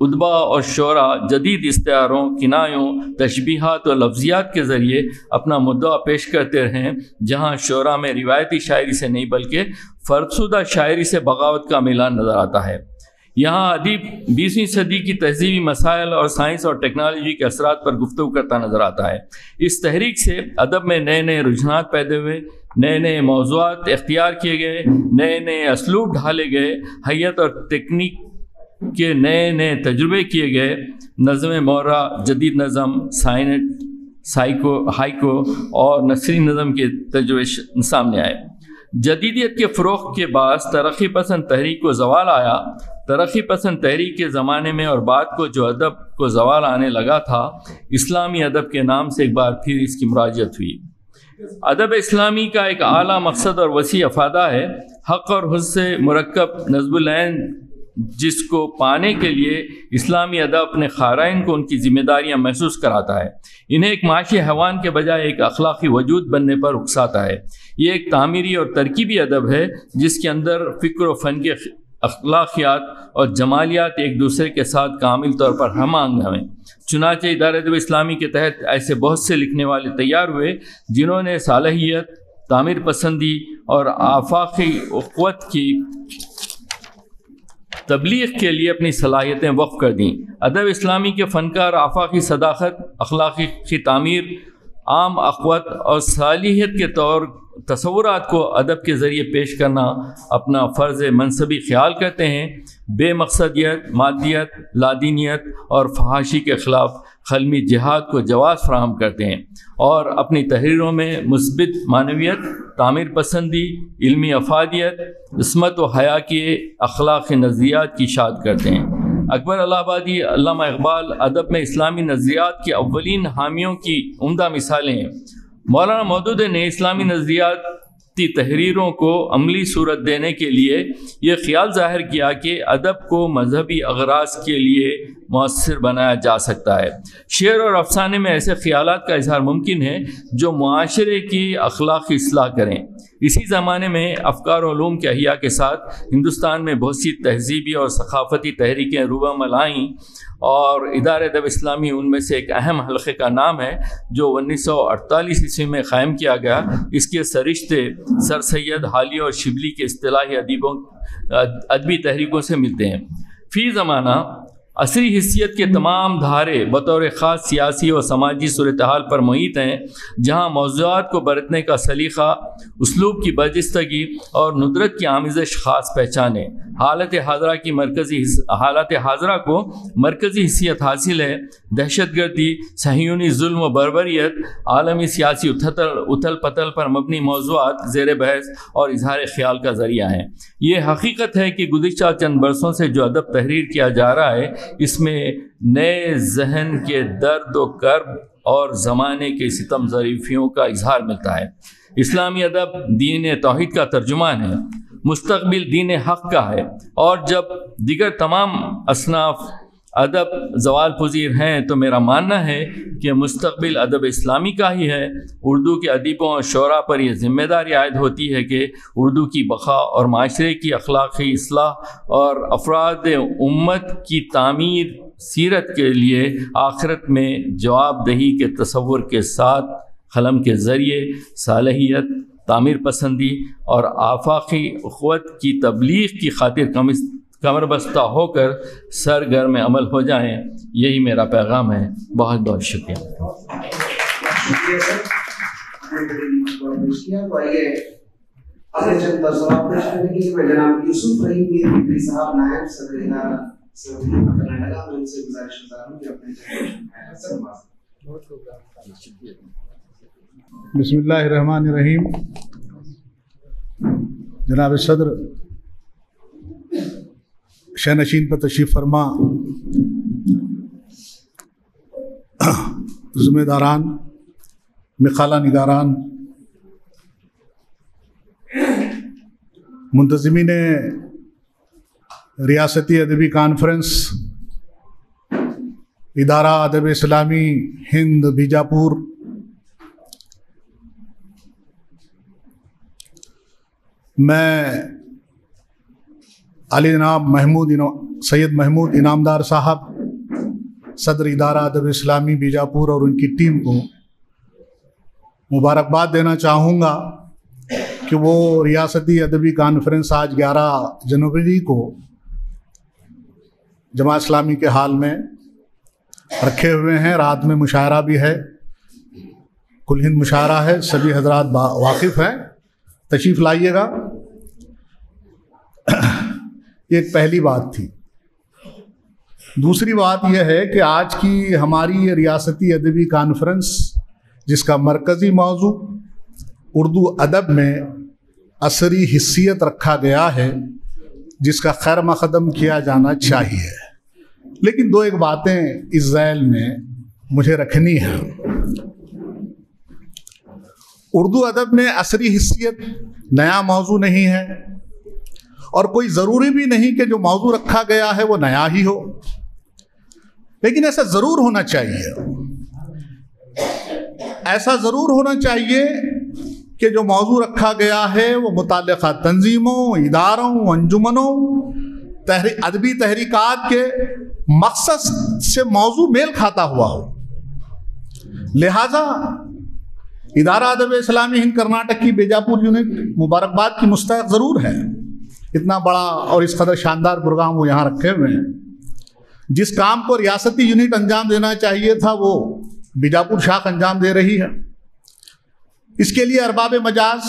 ادبا اور شعراء جدید استعاروں، کنایوں، تشبیہات اور لفظیات کے ذریعے اپنا مدعا پیش کرتے رہیں، جہاں شعراء میں روایتی شاعری سے نہیں بلکہ فرسودہ شاعری سے بغاوت کا میلان نظر آتا ہے۔ یہاں ادیب 20ویں صدی کی تہذیبی مسائل اور سائنس اور ٹیکنالوجی کے اثرات پر گفتگو کرتا نظر آتا ہے۔ اس تحریک سے ادب میں نئے نئے رجحانات پیدا ہوئے، نئے نئے موضوعات اختیار کیے گئے، نئے نئے اسلوب ڈھالے گئے، حیت اور تکنیک کے نئے نئے تجربے کیے گئے۔ نظم مورا، جدید نظم، ہائیکو اور نثری نظم کے تجربے سامنے آئے۔ جدیدیت کے فروغ کے باعث ترقی پسند تحریک کو زوال آیا۔ ترقی پسند تحریک کے زمانے میں اور بعد کو جو ادب کو زوال آنے لگا تھا، اسلامی ادب کے نام سے ایک بار پھر اس کی مراجعت ہوئی۔ ادب اسلامی کا ایک اعلیٰ مقصد اور وسیع افادہ ہے۔ حق اور حسن سے مرکب نظم العین جس کو پانے کے لیے اسلامی ادب اپنے قارئین کو ان کی ذمہ داریاں محسوس کراتا ہے، انہیں ایک معاشی حیوان کے بجائے ایک اخلاقی وجود بننے پر اکساتا ہے۔ یہ ایک تعمیری اور ترکیبی ادب ہے جس کے اندر فکر و فن کے اخلاقیات اور جمالیات ایک دوسرے کے ساتھ کامل طور پر ہم آہنگ ہیں۔ چنانچہ ادارہ ادب اسلامی کے تحت ایسے بہت سے لکھنے والے تیار ہوئے جنہوں نے صالحیت، تعمیر پسندی اور آفاقی قوت کی تبلیغ کے لیے اپنی صلاحیتیں وقف کر دیں۔ ادب اسلامی کے فنکار آفاقی صداقت، اخلاقی کی تعمیر، عام اخوت اور صالحیت کے تصورات کو ادب کے ذریعے پیش کرنا اپنا فرض منصبی خیال کرتے ہیں، بے مقصدیت، مادیت، لادینیت اور فحاشی کے خلاف قلمی جہاد کو جواز فراہم کرتے ہیں، اور اپنی تحریروں میں مثبت معنویت، تعمیر پسندی، علمی افادیت، عصمت و حیا کے اخلاقی نظریات کی اشاعت کرتے ہیں۔ اکبر الہ آبادی، علامہ اقبال ادب میں اسلامی نظریات کے اولین حامیوں کی عمدہ مثالیں ہیں۔ مولانا مودود نے اسلامی نظریاتی تحریروں کو عملی صورت دینے کے لیے یہ خیال ظاہر کیا کہ ادب کو مذہبی اغراض کے لیے مؤثر بنایا جا سکتا ہے۔ شعر اور افسانے میں ایسے خیالات کا اظہار ممکن ہے جو معاشرے کی اخلاقی اصلاح کریں۔ اسی زمانے میں افکار و علوم کے احیاء کے ساتھ ہندوستان میں بہت سی تہذیبی اور ثقافتی تحریکیں روبہ آئیں، اور ادارہ ادب اسلامی ان میں سے ایک اہم حلقے کا نام ہے جو 1948 عیسوی میں قائم کیا گیا۔ اس کے سرشتے سر سید حالی اور شبلی کے اصطلاحی ادبی تحریکوں سے ملتے ہیں۔ فی زمانہ عصری حیثیت کے تمام دھارے بطور خاص سیاسی اور سماجی صورتحال پر محیط ہیں، جہاں موضوعات کو برتنے کا سلیقہ، اسلوب کی برجستگی اور ندرت کی آمیزش خاص پہچان ہے۔ حالت حاضرہ کو مرکزی حیثیت حاصل ہے۔ دہشت گردی، صہیونی ظلم و بربریت، عالمی سیاسی اتھل پتل پر مبنی موضوعات زیر بحث اور اظہار خیال کا ذریعہ ہیں۔ یہ حقیقت ہے کہ گزشتہ چند برسوں سے جو ادب تحریر کیا جا رہا ہے اس میں نئے ذہن کے درد و کرب اور زمانے کے ستم ظریفیوں کا اظہار ملتا ہے۔ اسلامی ادب دین توحید کا ترجمان ہے، مستقبل دین حق کا ہے، اور جب دیگر تمام اصناف ادب زوال پذیر ہیں تو میرا ماننا ہے کہ مستقبل ادب اسلامی کا ہی ہے۔ اردو کے ادیبوں اور شعراء پر یہ ذمہ داری عائد ہوتی ہے کہ اردو کی بقا اور معاشرے کی اخلاقی اصلاح اور افراد امت کی تعمیر سیرت کے لیے آخرت میں جواب دہی کے تصور کے ساتھ قلم کے ذریعے صالحیت، تعمیر پسندی اور آفاقی اخوت کی تبلیغ کی خاطر کمر بستہ ہو کر سرگرم عمل ہو جائیں۔ یہی میرا پیغام ہے۔ بہت بہت شکریہ۔ بسم اللہ الرحمن الرحیم۔ جناب صدر، شہنشین پر تشریف فرما، ذمہ داران، مقالہ نگاران، منتظمین ریاستی ادبی کانفرنس، ادارہ ادب اسلامی ہند بیجاپور، میں علی جناب سید محمود انعامدار صاحب، صدر ادارہ ادب اسلامی بیجاپور اور ان کی ٹیم کو مبارکباد دینا چاہوں گا کہ وہ ریاستی ادبی کانفرنس آج 11 جنوری کو جماعت اسلامی کے حال میں رکھے ہوئے ہیں۔ رات میں مشاعرہ بھی ہے، کل ہند مشاعرہ ہے، سبھی حضرات واقف ہیں، تشریف لائیے گا۔ یہ ایک پہلی بات تھی۔ دوسری بات یہ ہے کہ آج کی ہماری ریاستی ادبی کانفرنس، جس کا مرکزی موضوع اردو ادب میں عصری حیثیت رکھا گیا ہے، جس کا خیر مقدم کیا جانا چاہیے، لیکن دو ایک باتیں اس ذیل میں مجھے رکھنی ہیں۔ اردو ادب میں عصری حیثیت نیا موضوع نہیں ہے، اور کوئی ضروری بھی نہیں کہ جو موضوع رکھا گیا ہے وہ نیا ہی ہو، لیکن ایسا ضرور ہونا چاہیے، ایسا ضرور ہونا چاہیے کہ جو موضوع رکھا گیا ہے وہ متعلقہ تنظیموں، اداروں، انجمنوں، ادبی تحریکات کے مقصد سے موضوع میل کھاتا ہوا ہو۔ لہذا ادارہ ادب اسلامی ہند کرناٹک کی بیجاپور یونٹ مبارکباد کی مستحق ضرور ہے، اتنا بڑا اور اس قدر شاندار پروگرام وہ یہاں رکھے ہوئے ہیں۔ جس کام کو ریاستی یونٹ انجام دینا چاہیے تھا وہ بیجاپور شاخ انجام دے رہی ہے۔ اس کے لیے ارباب مجاز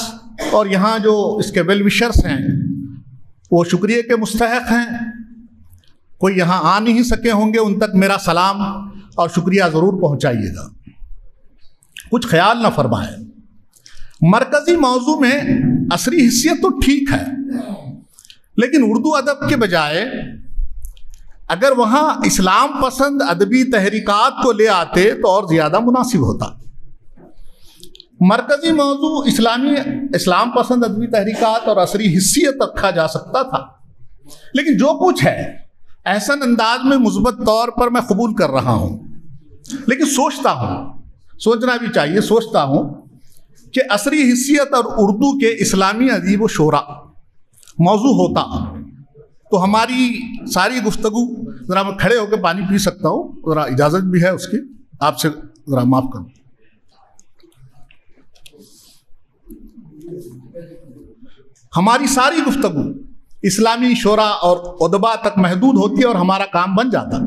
اور یہاں جو اس کے ویل وشرز ہیں وہ شکریہ کے مستحق ہیں، کوئی یہاں آ نہیں سکے ہوں گے، ان تک میرا سلام اور شکریہ ضرور پہنچائیے گا۔ کچھ خیال نہ فرمائیں، مرکزی موضوع میں عصری حیثیت تو ٹھیک ہے، لیکن اردو ادب کے بجائے اگر وہاں اسلام پسند ادبی تحریکات کو لے آتے تو اور زیادہ مناسب ہوتا۔ مرکزی موضوع اسلام پسند ادبی تحریکات اور عصری حیثیت رکھا جا سکتا تھا، لیکن جو کچھ ہے احسن انداز میں مثبت طور پر میں قبول کر رہا ہوں، لیکن سوچتا ہوں، سوچنا بھی چاہیے، سوچتا ہوں کہ عصری حیثیت اور اردو کے اسلامی ادیب و شعراء موضوع ہوتا تو ہماری ساری گفتگو، ذرا میں کھڑے ہو کے پانی پی سکتا ہوں، ذرا اجازت بھی ہے اس کی، آپ سے ذرا معاف کروں۔ ہماری ساری گفتگو اسلامی شعراء اور ادباء تک محدود ہوتی ہے اور ہمارا کام بن جاتا۔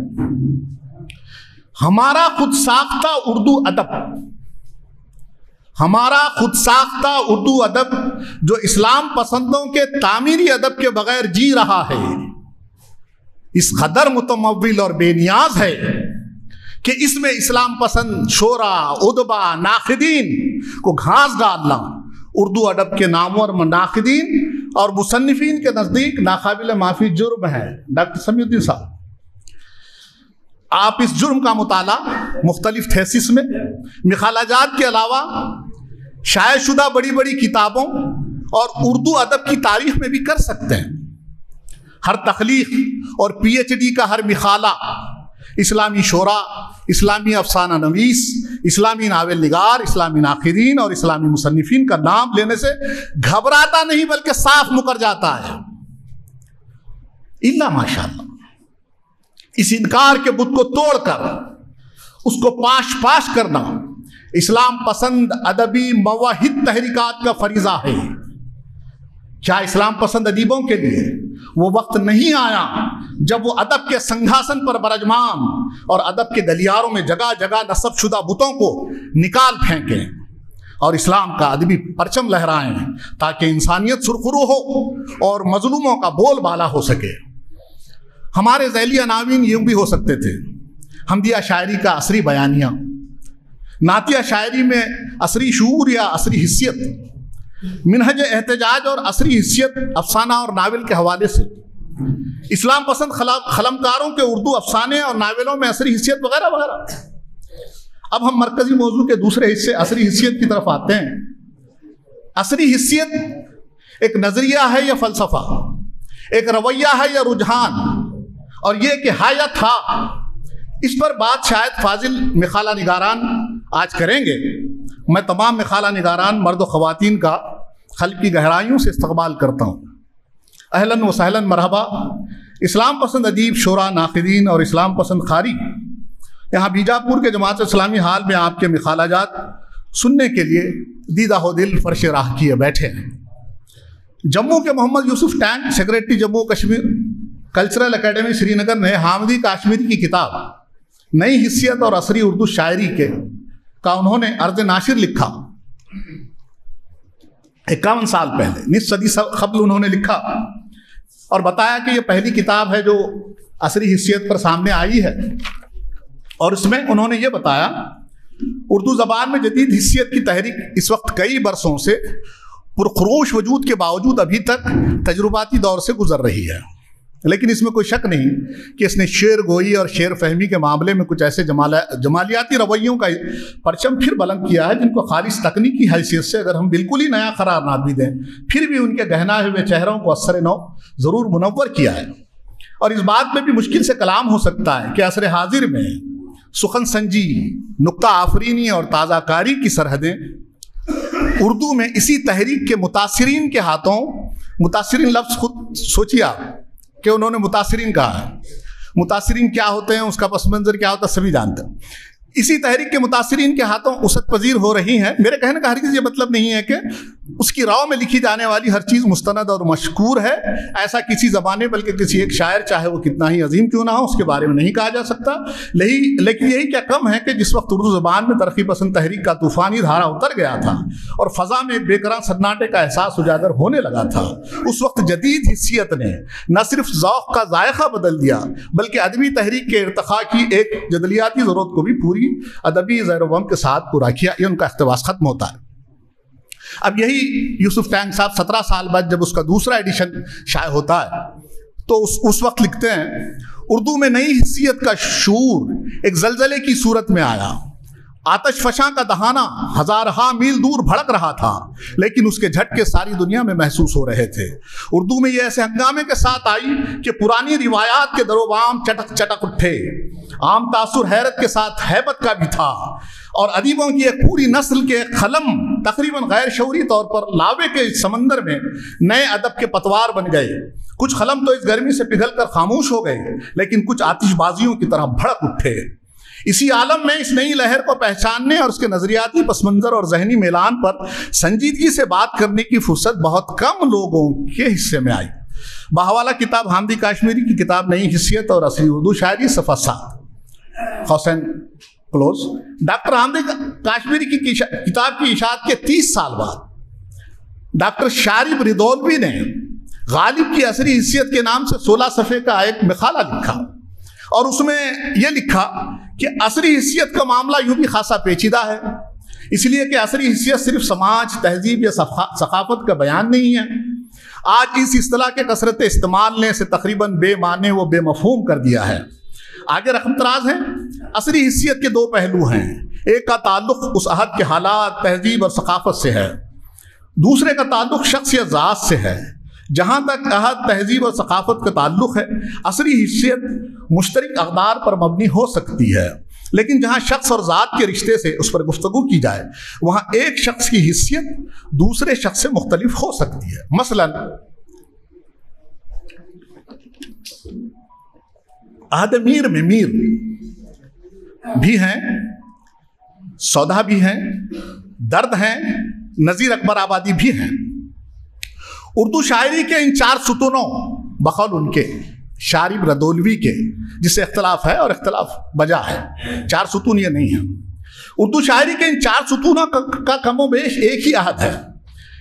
ہمارا خود ساختہ اردو ادب، ہمارا خود ساختہ اردو ادب جو اسلام پسندوں کے تعمیری ادب کے بغیر جی رہا ہے، اس قدر متمول اور بے نیاز ہے کہ اس میں اسلام پسند شعراء، ادباء، ناقدین کو گھاس ڈالنا اردو ادب کے نامور ناقدین اور مصنفین کے نزدیک ناقابل معافی جرم ہے۔ ڈاکٹر سمیع الدین صاحب، آپ اس جرم کا مطالعہ مختلف تھیسس میں مخالجات کے علاوہ شائع شدہ بڑی بڑی کتابوں اور اردو ادب کی تاریخ میں بھی کر سکتے ہیں۔ ہر تخلیق اور پی ایچ ڈی کا ہر مخالہ اسلامی شعراء، اسلامی افسانہ نویس، اسلامی ناول نگار، اسلامی ناقدین اور اسلامی مصنفین کا نام لینے سے گھبراتا نہیں بلکہ صاف مکر جاتا ہے۔ الا ماشاءاللہ اس انکار کے بت کو توڑ کر اس کو پاش پاش کرنا اسلام پسند ادبی مواحد تحریکات کا فریضہ ہے۔ کیا اسلام پسند ادیبوں کے لیے وہ وقت نہیں آیا جب وہ ادب کے سنگھاسن پر برجمان اور ادب کے گلیاروں میں جگہ جگہ نصب شدہ بتوں کو نکال پھینکیں اور اسلام کا ادبی پرچم لہرائیں تاکہ انسانیت سرخرو ہو اور مظلوموں کا بول بالا ہو سکے؟ ہمارے ذیلی عناوین یوں بھی ہو سکتے تھے: حمدیہ شاعری کا عصری بیانیہ، نعتیہ شاعری میں عصری شعور یا عصری حیثیت، منہج احتجاج اور عصری حیثیت افسانہ اور ناول کے حوالے سے، اسلام پسند قلمکاروں کے اردو افسانے اور ناولوں میں عصری حیثیت وغیرہ وغیرہ۔ اب ہم مرکزی موضوع کے دوسرے حصے عصری حیثیت کی طرف آتے ہیں۔ عصری حیثیت ایک نظریہ ہے یا فلسفہ، ایک رویہ ہے یا رجحان، اور یہ کہ ہے یا تھا، اس پر بات شاید فاضل مخالہ نگاران آج کریں گے۔ میں تمام مخالہ نگاران مرد و خواتین کا قلب کی گہرائیوں سے استقبال کرتا ہوں۔ اہلاً و سہلاً، مرحبا۔ اسلام پسند ادیب، شعراء، ناقدین اور اسلام پسند قاری یہاں بیجاپور کے جماعت اسلامی ہال میں آپ کے مخالہ جات سننے کے لیے دیدہ ہو دل فرش راہ کیے بیٹھے ہیں۔ جموں کے Mohammad Yusuf Teng, secretary Jammu Kashmir cultural academy Srinagar نے حامدی کاشمیری کی کتاب نئی حیثیت اور عصری اردو شاعری کا انہوں نے عرض ناشر لکھا 51 سال پہلے، نصف صدی قبل انہوں نے لکھا اور بتایا کہ یہ پہلی کتاب ہے جو عصری حیثیت پر سامنے آئی ہے، اور اس میں انہوں نے یہ بتایا اردو زبان میں جدید حیثیت کی تحریک اس وقت کئی برسوں سے پرخروش وجود کے باوجود ابھی تک تجرباتی دور سے گزر رہی ہے۔ لیکن اس میں کوئی شک نہیں کہ اس نے شعر گوئی اور شعر فہمی کے معاملے میں کچھ ایسے جمالیاتی رویوں کا پرچم پھر بلند کیا ہے جن کو خالص تکنیکی حیثیت سے اگر ہم بالکل ہی نیا قرار نہ بھی دیں پھر بھی ان کے گہنائے ہوئے چہروں کو اثر نو ضرور منور کیا ہے۔ اور اس بات میں بھی مشکل سے کلام ہو سکتا ہے کہ عصر حاضر میں سخن سنجی، نکتہ آفرینی اور تازہ کاری کی سرحدیں اردو میں اسی تحریک کے متاثرین کے ہاتھوں، متاثرین لفظ خود سوچیے آپ کہ انہوں نے متاثرین کہا ہے، متاثرین کیا ہوتے ہیں، اس کا پس منظر کیا ہوتا ہے سبھی جانتے ہیں، اسی تحریک کے متاثرین کے ہاتھوں وسعت پذیر ہو رہی ہیں۔ میرے کہنے کا ہرگز یہ مطلب نہیں ہے کہ اس کی راہ میں لکھی جانے والی ہر چیز مستند اور مشکور ہے، ایسا کسی زمانے بلکہ کسی ایک شاعر چاہے وہ کتنا ہی عظیم کیوں نہ ہو اس کے بارے میں نہیں کہا جا سکتا۔ لیکن یہی کیا کم ہے کہ جس وقت اردو زبان میں ترقی پسند تحریک کا طوفانی دھارا اتر گیا تھا اور فضا میں بے قرار سناٹے کا احساس اجاگر ہونے لگا تھا، اس وقت جدید حسیت نے نہ صرف ذوق کا ذائقہ بدل دیا بلکہ ادبی تحریک کے ارتقاء کی ایک جدلیاتی ضرورت کو بھی پوری ادبی زیر و بم کے ساتھ پورا کیا۔ یہ ان کا اقتباس ختم ہوتا ہے۔ اب یہی یوسف ٹینگ صاحب 17 سال بعد جب اس کا دوسرا ایڈیشن شائع ہوتا ہے تو اس وقت لکھتے ہیں، اردو میں نئی حسیت کا شعور ایک زلزلے کی صورت میں آیا، آتش فشاں کا دہانہ ہزارہا میل دور بھڑک رہا تھا لیکن اس کے جھٹکے ساری دنیا میں محسوس ہو رہے تھے۔ اردو میں یہ ایسے ہنگامے کے ساتھ آئی کہ پرانی روایات کے در و بام چٹک چٹک اٹھے، عام تاثر حیرت کے ساتھ ہیبت کا بھی تھا اور ادیبوں کی ایک پوری نسل کے قلم تقریباً غیر شعوری طور پر لاوے کے سمندر میں نئے ادب کے پتوار بن گئے۔ کچھ قلم تو اس گرمی سے پگھل کر خاموش ہو گئے لیکن کچھ آتش بازیوں کی طرح بھڑک اٹھے۔ اسی عالم میں اس نئی لہر کو پہچاننے اور اس کے نظریاتی پس منظر اور ذہنی میلان پر سنجیدگی سے بات کرنے کی فرصت بہت کم لوگوں کے حصے میں آئی۔ بحوالہ کتاب حامدی کاشمیری کی کتاب نئی حسیت اور اصلی اردو شاعری صفحہ 7 حسین کلوز۔ ڈاکٹر حامدی کاشمیری کی کتاب کی اشاعت کے 30 سال بعد ڈاکٹر شارب ردولوی نے غالب کی عصری حسیت کے نام سے 16 صفحے کا ایک مقالہ لکھا اور اس میں یہ لکھا کہ عصری حسیت کا معاملہ یوں بھی خاصا پیچیدہ ہے، اس لیے کہ عصری حسیت صرف سماج، تہذیب یا ثقافت کا بیان نہیں ہے۔ آج اس اصطلاح کے کثرت استعمال نے اسے تقریباً بے معنی و بے مفہوم کر دیا ہے۔ آگے رقم تراز ہے، عصری حسیت کے 2 پہلو ہیں، ایک کا تعلق اس عہد کے حالات، تہذیب اور ثقافت سے ہے، دوسرے کا تعلق شخص یا ذات سے ہے۔ جہاں تک عہد، تہذیب اور ثقافت کا تعلق ہے عصری حسیت مشترک اقدار پر مبنی ہو سکتی ہے، لیکن جہاں شخص اور ذات کے رشتے سے اس پر گفتگو کی جائے وہاں ایک شخص کی حیثیت دوسرے شخص سے مختلف ہو سکتی ہے۔ مثلاً عہد میر میں میر بھی ہیں، سودا بھی ہیں، درد ہیں، نذیر اکبر آبادی بھی ہیں۔ اردو شاعری کے ان 4 ستونوں بقول ان کے شارب ردولوی کے، جس سے اختلاف ہے اور اختلاف بجا ہے، 4 ستون یہ نہیں ہیں، اردو شاعری کے ان 4 ستونوں کا کم و بیش ایک ہی عہد ہے،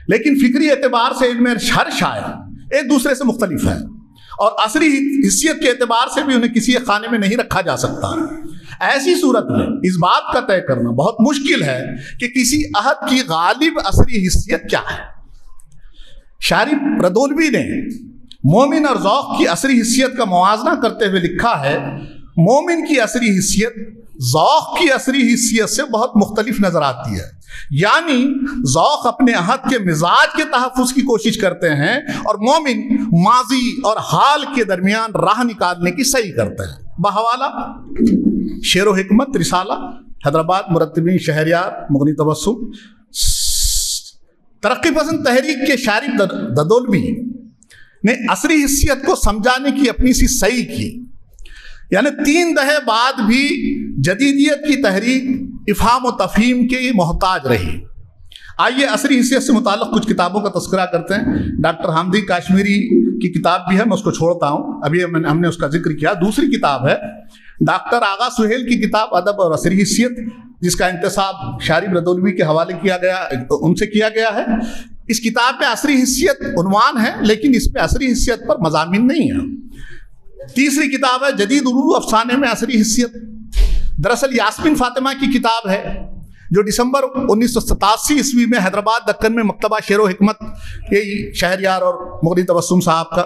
لیکن فکری اعتبار سے ان میں ہر شاعر ایک دوسرے سے مختلف ہے اور عصری حیثیت کے اعتبار سے بھی انہیں کسی ایک خانے میں نہیں رکھا جا سکتا۔ ایسی صورت میں اس بات کا طے کرنا بہت مشکل ہے کہ کسی عہد کی غالب عصری حیثیت کیا ہے۔ شارب ردولوی نے مومن اور ذوق کی عصری حیثیت کا موازنہ کرتے ہوئے لکھا ہے، مومن کی عصری حیثیت ذوق کی عصری حیثیت سے بہت مختلف نظر آتی ہے، یعنی ذوق اپنے عہد کے مزاج کے تحفظ کی کوشش کرتے ہیں اور مومن ماضی اور حال کے درمیان راہ نکالنے کی سعی کرتے ہیں۔ بحوالہ شعر و حکمت رسالہ حیدرآباد مرتبین شہریار مغنی تبسم، ترقی پسند تحریک کے شارب ردولوی نے عصری حیثیت کو سمجھانے کی اپنی سی سعی کی، یعنی 3 دہے بعد بھی جدیدیت کی تحریک افہام و تفہیم کی محتاج رہی۔ آئیے عصری حیثیت سے متعلق کچھ کتابوں کا تذکرہ کرتے ہیں۔ ڈاکٹر حامدی کاشمیری کی کتاب بھی ہے، میں اس کو چھوڑتا ہوں، ابھی ہم نے اس کا ذکر کیا۔ دوسری کتاب ہے ڈاکٹر آغا سہیل کی کتاب ادب اور عصری حیثیت، جس کا انتساب شارب ردولوی کے حوالے ان سے کیا گیا ہے۔ اس کتاب میں عصری حیثیت عنوان ہے لیکن اس میں عصری حیثیت پر مضامین نہیں ہیں۔ تیسری کتاب ہے جدید اردو افسانے میں عصری حیثیت، دراصل یاسمین فاطمہ کی کتاب ہے جو دسمبر 1987 عیسوی میں حیدرآباد دکن میں مکتبہ شعر و حکمت کے شہریار اور مغنی تبسم صاحب کا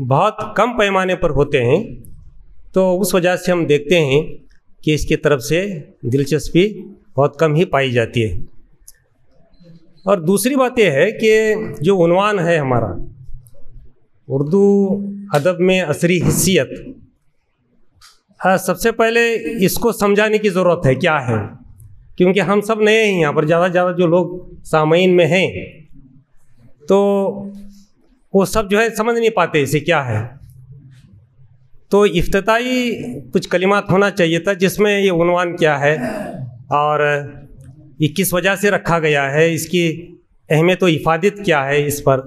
بہت کم پیمانے پر ہوتے ہیں، تو اس وجہ سے ہم دیکھتے ہیں کہ اس کی طرف سے دلچسپی بہت کم ہی پائی جاتی ہے۔ اور دوسری بات یہ ہے کہ جو عنوان ہے ہمارا اردو ادب میں عصری حیثیت، سب سے پہلے اس کو سمجھانے کی ضرورت ہے کیا ہے، کیونکہ ہم سب نئے ہیں یہاں پر، زیادہ سے زیادہ جو لوگ سامعین میں ہیں تو وہ سب جو ہے سمجھ نہیں پاتے اسے کیا ہے۔ تو افتتاحی کچھ کلمات ہونا چاہیے تھا جس میں یہ عنوان کیا ہے اور یہ کس وجہ سے رکھا گیا ہے، اس کی اہمیت و افادت کیا ہے، اس پر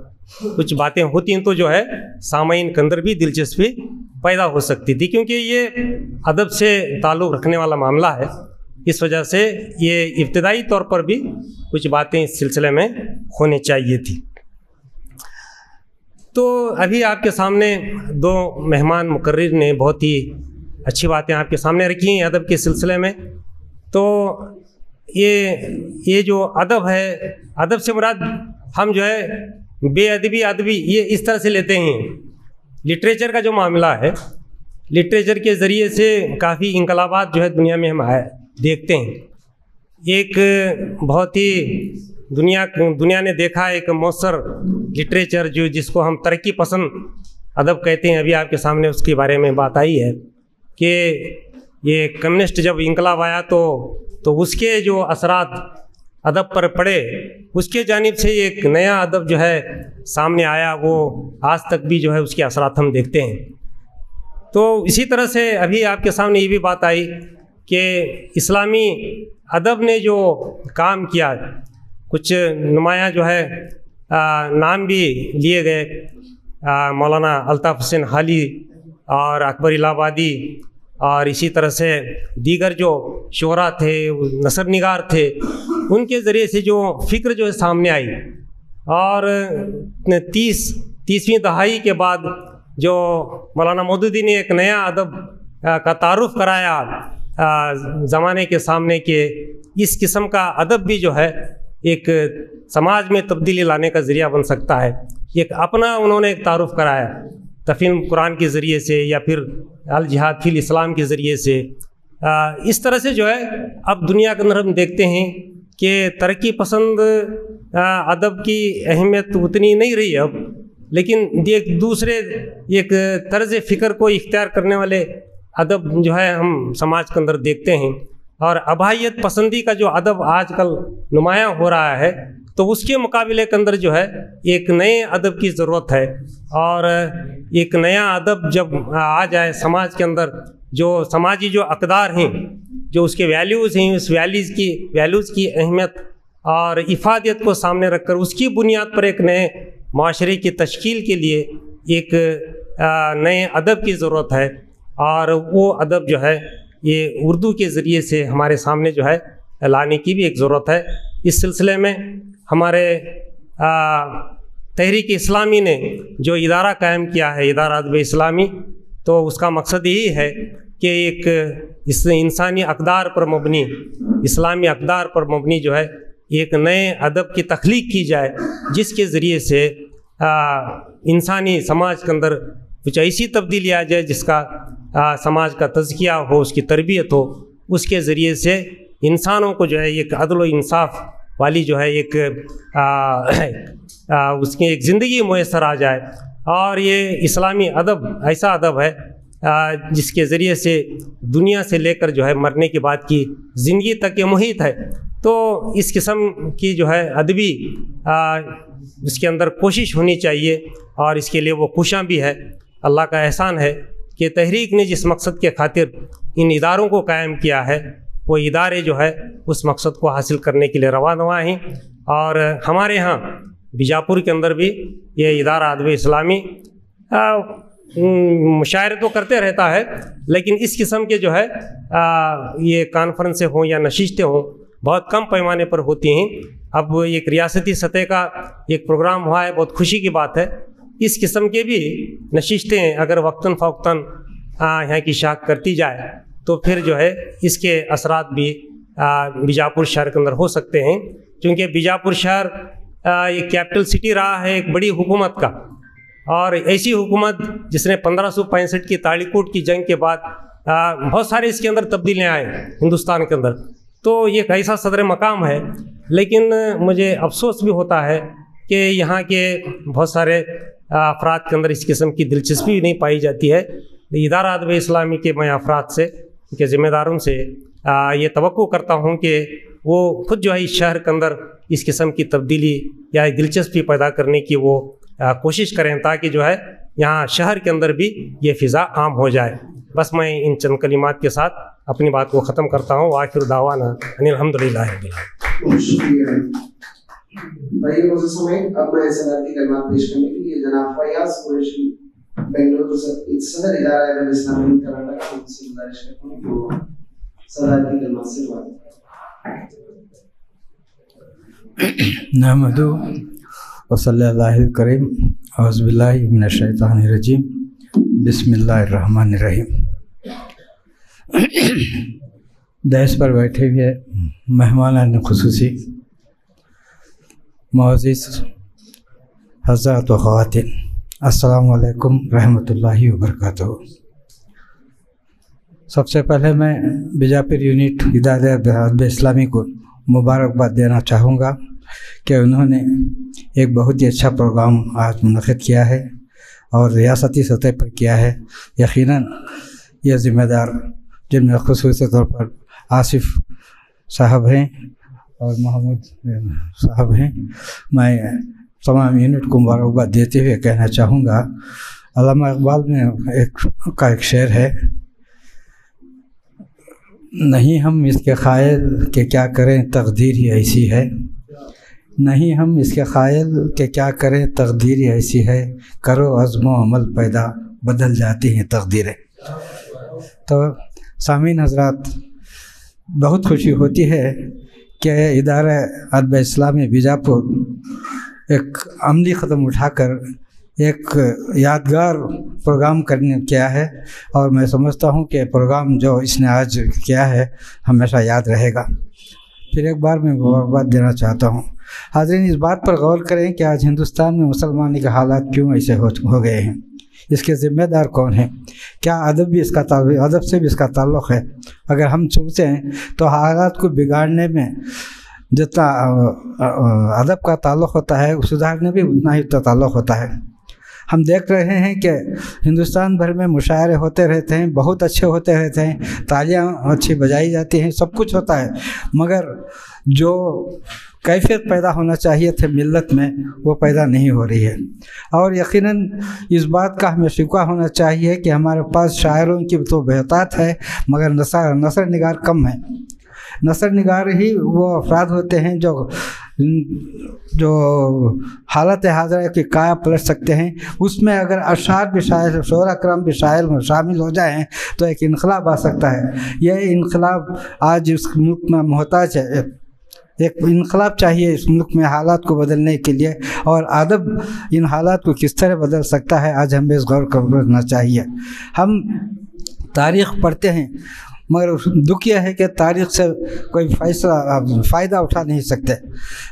کچھ باتیں ہوتی ہیں تو جو ہے سامعین کے اندر بھی دلچسپی پیدا ہو سکتی تھی، کیونکہ یہ ادب سے تعلق رکھنے والا معاملہ ہے، اس وجہ سے یہ ابتدائی طور پر بھی کچھ باتیں اس سلسلے میں ہونی چاہیے تھی۔ تو ابھی آپ کے سامنے دو مہمان مقرر نے بہت ہی اچھی باتیں آپ کے سامنے رکھی ہیں ادب کے سلسلے میں۔ تو یہ جو ادب ہے، ادب سے مراد ہم جو ہے بے ادبی یہ اس طرح سے لیتے ہیں۔ لٹریچر کا جو معاملہ ہے، لٹریچر کے ذریعے سے کافی انقلابات جو ہے دنیا میں ہم دیکھتے ہیں۔ ایک بہت ہی دنیا نے دیکھا ایک مؤثر لٹریچر جس کو ہم ترقی پسند ادب کہتے ہیں، ابھی آپ کے سامنے اس کے بارے میں بات آئی ہے کہ یہ کمیونسٹ جب انقلاب آیا تو اس کے جو اثرات ادب پر پڑے، اس کے جانب سے ایک نیا ادب جو ہے سامنے آیا، وہ آج تک بھی جو ہے اس کے اثرات ہم دیکھتے ہیں۔ تو اسی طرح سے ابھی آپ کے سامنے یہ بھی بات آئی کہ اسلامی ادب نے جو کام کیا، کچھ نمایاں جو ہے نام بھی لیے گئے، مولانا الطاف حسین حالی اور اکبر الہ آبادی اور اسی طرح سے دیگر جو شعراء تھے، نثر نگار تھے، ان کے ذریعے سے جو فکر جو ہے سامنے آئی، اور 30ویں دہائی کے بعد جو مولانا مودودی نے ایک نیا ادب کا تعارف کرایا زمانے کے سامنے کہ اس قسم کا ادب بھی جو ہے ایک سماج میں تبدیلی لانے کا ذریعہ بن سکتا ہے، ایک اپنا انہوں نے ایک تعارف کرایا تفہیم قرآن کے ذریعے سے یا پھر الجہاد فی الاسلام کے ذریعے سے۔ اس طرح سے جو ہے اب دنیا کے اندر ہم دیکھتے ہیں کہ ترقی پسند ادب کی اہمیت اتنی نہیں رہی اب، لیکن ایک دوسرے ایک طرز فکر کو اختیار کرنے والے ادب جو ہے ہم سماج کے اندر دیکھتے ہیں، اور اباحیت پسندی کا جو ادب آج کل نمایاں ہو رہا ہے، تو اس کے مقابلے کے اندر جو ہے ایک نئے ادب کی ضرورت ہے، اور ایک نیا ادب جب آ جائے سماج کے اندر، جو سماجی جو اقدار ہیں، جو اس کے ویلیوز ہیں، اس ویلیوز کی اہمیت اور افادیت کو سامنے رکھ کر اس کی بنیاد پر ایک نئے معاشرے کی تشکیل کے لیے ایک نئے ادب کی ضرورت ہے، اور وہ ادب جو ہے یہ اردو کے ذریعے سے ہمارے سامنے جو ہے لانے کی بھی ایک ضرورت ہے۔ اس سلسلے میں ہمارے تحریک اسلامی نے جو ادارہ قائم کیا ہے، ادارہ ادب اسلامی، تو اس کا مقصد یہی ہے کہ ایک اس انسانی اقدار پر مبنی، اسلامی اقدار پر مبنی جو ہے ایک نئے ادب کی تخلیق کی جائے، جس کے ذریعے سے انسانی سماج کے اندر کچھ ایسی تبدیلی آ جائے جس کا سماج کا تزکیہ ہو، اس کی تربیت ہو، اس کے ذریعے سے انسانوں کو جو ہے ایک عدل و انصاف والی جو ہے ایک اس کی ایک زندگی میسر آ جائے۔ اور یہ اسلامی ادب ایسا ادب ہے جس کے ذریعے سے دنیا سے لے کر جو ہے مرنے کے بعد کی زندگی تک یہ محیط ہے۔ تو اس قسم کی جو ہے ادبی اس کے اندر کوشش ہونی چاہیے، اور اس کے لیے وہ کوشاں بھی ہے۔ اللہ کا احسان ہے کہ تحریک نے جس مقصد کے خاطر ان اداروں کو قائم کیا ہے، وہ ادارے جو ہے اس مقصد کو حاصل کرنے کے لیے رواں ہیں۔ اور ہمارے ہاں بیجاپور کے اندر بھی یہ ادارہ ادب اسلامی مشاعرے تو کرتے رہتا ہے، لیکن اس قسم کے جو ہے یہ کانفرنسیں ہوں یا نشستیں ہوں بہت کم پیمانے پر ہوتی ہیں۔ اب ایک ریاستی سطح کا ایک پروگرام ہوا ہے، بہت خوشی کی بات ہے۔ اس قسم کے بھی نشستیں اگر وقتاً فوقتاً یہاں کی شاخ کرتی جائے تو پھر جو ہے اس کے اثرات بھی بیجاپور شہر کے اندر ہو سکتے ہیں، کیونکہ بیجاپور شہر ایک کیپٹل سٹی رہا ہے ایک بڑی حکومت کا، اور ایسی حکومت جس نے 1565 کی تالیکوٹ کی جنگ کے بعد بہت سارے اس کے اندر تبدیلیاں آئے ہندوستان کے اندر، تو یہ ایک ایسا صدر مقام ہے. لیکن مجھے افسوس بھی ہوتا ہے کہ یہاں کے بہت سارے افراد کے اندر اس قسم کی دلچسپی نہیں پائی جاتی ہے. ادارہ ادب اسلامی کے میں افراد سے کے ذمہ داروں سے یہ توقع کرتا ہوں کہ وہ خود جو ہے اس شہر کے اندر اس قسم کی تبدیلی یا دلچسپی پیدا کرنے کی وہ کوشش کریں، تاکہ جو ہے یہاں شہر کے اندر بھی یہ فضا عام ہو جائے. بس میں ان چند کلمات کے ساتھ اپنی بات کو ختم کرتا ہوں. وآخر دعوانا ان الحمدللہ رب العالمین. شکریہ. اب میں صدر کی کلمات پیش کرنے کے لیے جناب فیاض قریشی بنگلور صدر ادارہ ادب اسلامی کرناٹک سے گزارش کرتا ہوں کہ وہ صدر کی کلمات سے بات نحمدہ وصلی اللہ الکریم اعوذ باللہ من الشیطان الرجیم بسم اللہ الرحمن الرحیم. دہس پر بیٹھے ہوئے مہمانان خصوصی، معزز حضرات و خواتین، السلام علیکم رحمۃ اللہ وبرکاتہ. سب سے پہلے میں بیجاپور یونٹ ادارہ ادب اسلامی کو مبارکباد دینا چاہوں گا کہ انہوں نے ایک بہت ہی اچھا پروگرام آج منعقد کیا ہے اور ریاستی سطح پر کیا ہے. یقیناً یہ ذمہ دار جن میں خصوصی طور پر آصف صاحب ہیں اور محمود صاحب ہیں، میں تمام یونٹ کو مبارکباد دیتے ہوئے کہنا چاہوں گا، علامہ اقبال میں ایک شعر ہے، نہیں ہم اس کے قائل کہ کیا کریں تقدیر ہی ایسی ہے، نہیں ہم اس کے قائل کہ کیا کریں تقدیر ہی ایسی ہے، کرو عزم و عمل پیدا بدل جاتی ہیں تقدیریں. تو سامعین حضرات، بہت خوشی ہوتی ہے کہ ادارہ ادب اسلامی بیجاپور ایک عملی قدم اٹھا کر ایک یادگار پروگرام کرنے کیا ہے، اور میں سمجھتا ہوں کہ پروگرام جو اس نے آج کیا ہے ہمیشہ یاد رہے گا. پھر ایک بار میں مبارکباد دینا چاہتا ہوں. حاضرین، اس بات پر غور کریں کہ آج ہندوستان میں مسلمانی کے حالات کیوں ایسے ہو گئے ہیں، اس کے ذمہ دار کون ہیں؟ کیا ادب سے بھی اس کا تعلق ہے؟ اگر ہم سوچیں تو حالات کو بگاڑنے میں جتنا ادب کا تعلق ہوتا ہے، سدھارنے بھی اتنا ہی تعلق ہوتا ہے. ہم دیکھ رہے ہیں کہ ہندوستان بھر میں مشاعرے ہوتے رہتے ہیں، بہت اچھے ہوتے رہتے ہیں، تالیاں اچھی بجائی جاتی ہیں، سب کچھ ہوتا ہے، مگر جو کیفیت پیدا ہونا چاہیے تھے ملت میں وہ پیدا نہیں ہو رہی ہے. اور یقیناً اس بات کا ہمیں شکوہ ہونا چاہیے کہ ہمارے پاس شاعروں کی تو بہتات ہے، مگر نثر نگار کم ہے. نثر نگار ہی وہ افراد ہوتے ہیں جو حالت حاضرہ کی کایا پلٹ سکتے ہیں. اس میں اگر اشعار بھی شاعر، شعراء کرام بھی شاعر میں شامل ہو جائیں تو ایک انقلاب آ سکتا ہے. یہ انقلاب آج اس ملک میں محتاج ہے. ایک انقلاب چاہیے اس ملک میں حالات کو بدلنے کے لیے، اور ادب ان حالات کو کس طرح بدل سکتا ہے آج ہمیں اس غور کرنا چاہیے. ہم تاریخ پڑھتے ہیں مگر دکھ یہ ہے کہ تاریخ سے کوئی فائدہ اٹھا نہیں سکتے.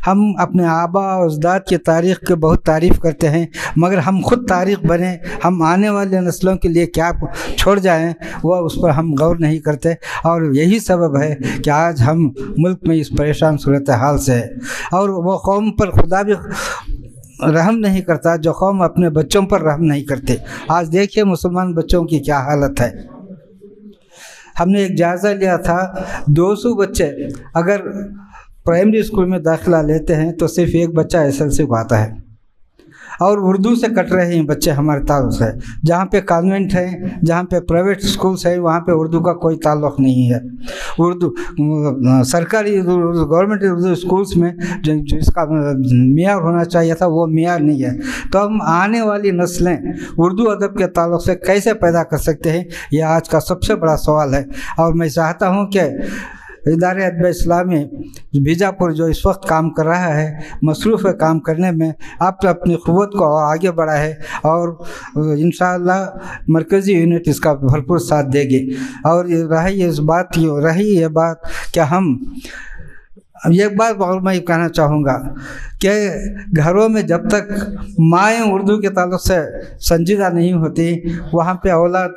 ہم اپنے آبا و اجداد کی تاریخ کی بہت تعریف کرتے ہیں، مگر ہم خود تاریخ بنیں، ہم آنے والے نسلوں کے لیے کیا چھوڑ جائیں وہ اس پر ہم غور نہیں کرتے. اور یہی سبب ہے کہ آج ہم ملک میں اس پریشان صورتحال سے ہے. اور وہ قوم پر خدا بھی رحم نہیں کرتا جو قوم اپنے بچوں پر رحم نہیں کرتے. آج دیکھیے مسلمان بچوں کی کیا حالت ہے. ہم نے ایک جائزہ لیا تھا، 200 بچے اگر پرائمری اسکول میں داخلہ لیتے ہیں تو صرف ایک بچہ SSLC کو آتا ہے، اور اردو سے کٹ رہے ہیں بچے ہمارے تعلق سے. جہاں پہ کانوینٹ ہیں، جہاں پہ پرائیویٹ اسکولس ہیں، وہاں پہ اردو کا کوئی تعلق نہیں ہے. اردو سرکاری گورنمنٹ اردو اسکولس میں جس کا معیار ہونا چاہیے تھا وہ معیار نہیں ہے. تو ہم آنے والی نسلیں اردو ادب کے تعلق سے کیسے پیدا کر سکتے ہیں، یہ آج کا سب سے بڑا سوال ہے. اور میں چاہتا ہوں کہ ادارہ ادب اسلامی بیجاپور جو اس وقت کام کر رہا ہے، مصروف ہے کام کرنے میں، آپ اپنی قوت کو آگے بڑھائے، اور انشاءاللہ مرکزی یونٹ اس کا بھرپور ساتھ دے گی. اور رہی یہ بات کہ ہم اب ایک بات اور میں کہنا چاہوں گا کہ گھروں میں جب تک مائیں اردو کے تعلق سے سنجیدہ نہیں ہوتی وہاں پہ اولاد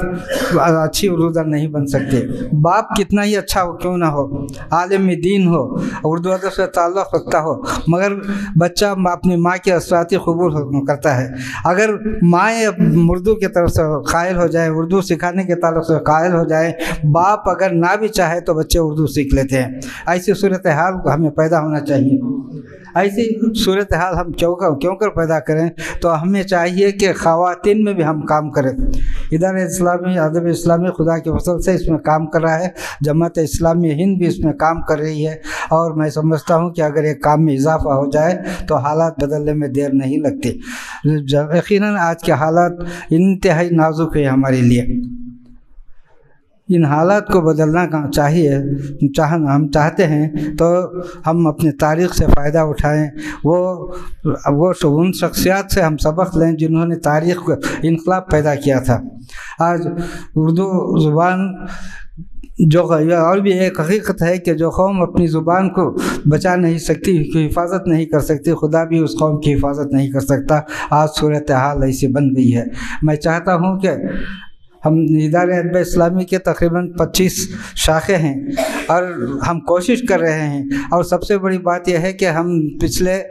اچھی اردو دار نہیں بن سکتے. باپ کتنا ہی اچھا ہو کیوں نہ ہو, عالم دین ہو, اردو ادب سے تعلق رکھتا ہو, مگر بچہ اپنی ماں کے اثراتی قبول کرتا ہے. اگر مائیں اردو کی طرف سے قائل ہو جائے, اردو سکھانے کے تعلق سے قائل ہو جائے, باپ اگر نہ بھی چاہے تو بچے اردو سیکھ لیتے ہیں. ایسی صورتحال ہمیں پیدا ہونا چاہیے. ایسی صورتحال ہم کیوں کر پیدا کریں, تو ہمیں چاہیے کہ خواتین میں بھی ہم کام کریں. ادارہ اسلامی ادب اسلامی خدا کے فضل سے اس میں کام کر رہا ہے, جماعت اسلامی ہند بھی اس میں کام کر رہی ہے, اور میں سمجھتا ہوں کہ اگر ایک کام میں اضافہ ہو جائے تو حالات بدلنے میں دیر نہیں لگتی. یقیناً آج کے حالات انتہائی نازک ہے ہمارے لیے. ان حالات کو بدلنا چاہیے, ہم چاہتے ہیں تو ہم اپنے تاریخ سے فائدہ اٹھائیں, وہ ان شخصیات سے ہم سبق لیں جنہوں نے تاریخ کو انقلاب پیدا کیا تھا. آج اردو زبان اور بھی ایک حقیقت ہے کہ جو قوم اپنی زبان کو بچا نہیں سکتی, حفاظت نہیں کر سکتی, خدا بھی اس قوم کی حفاظت نہیں کر سکتا. آج صورتحال ایسی بن گئی ہے. میں چاہتا ہوں کہ ہم ادارہ ادب اسلامی کے تقریباً 25 شاخیں ہیں اور ہم کوشش کر رہے ہیں, اور سب سے بڑی بات یہ ہے کہ ہم پچھلے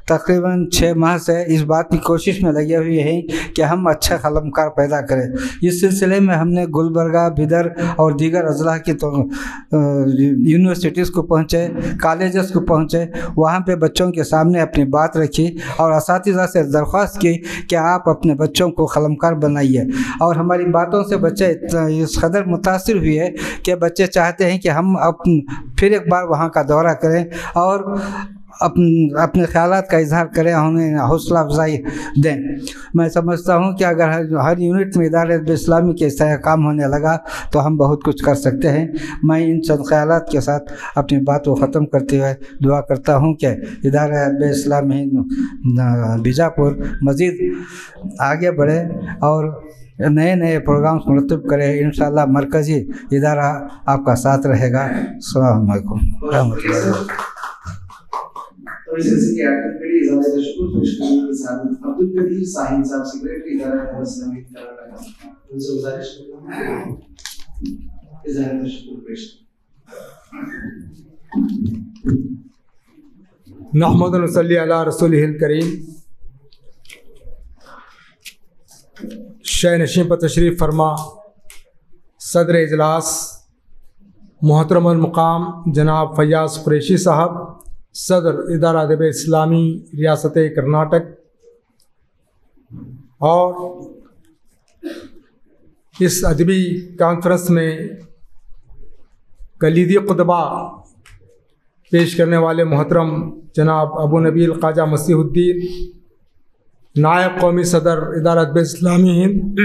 تقریباً 6 ماہ سے اس بات کی کوشش میں لگے ہوئے ہیں کہ ہم اچھے قلمکار پیدا کریں. اس سلسلے میں ہم نے گلبرگہ, بدر اور دیگر اضلاع کی یونیورسٹیز کو پہنچے, کالجز کو پہنچے, وہاں پہ بچوں کے سامنے اپنی بات رکھی اور اساتذہ سے درخواست کی کہ آپ اپنے بچوں کو قلمکار بنائیے. اور ہماری باتوں سے بچے اس قدر متاثر ہوئے کہ بچے چاہتے ہیں کہ ہم پھر ایک بار وہاں کا دورہ کریں اور اپنے خیالات کا اظہار کریں, انہیں حوصلہ افزائی دیں. میں سمجھتا ہوں کہ اگر ہر یونٹ میں ادارہ ادب اسلامی کے اس طرح کام ہونے لگا تو ہم بہت کچھ کر سکتے ہیں. میں ان چند خیالات کے ساتھ اپنی بات کو ختم کرتے ہوئے دعا کرتا ہوں کہ ادارہ ادب اسلامی بیجاپور مزید آگے بڑھے اور نئے نئے پروگرامز مرتب کرے. انشاءاللہ مرکزی ادارہ آپ کا ساتھ رہے گا. السلام علیکم ورحمۃ اللہ. نحمد و نصلی علی رسولہ الکریم. شہ نشین پر تشریف فرما صدر اجلاس محترم المقام جناب فیاض قریشی صاحب, صدر ادارہ ادب اسلامی ریاست کرناٹک, اور اس ادبی کانفرنس میں کلیدی خطبہ پیش کرنے والے محترم جناب ابو نبیل خواجہ مسیح الدین, نائب قومی صدر ادارہ ادب اسلامی ہند,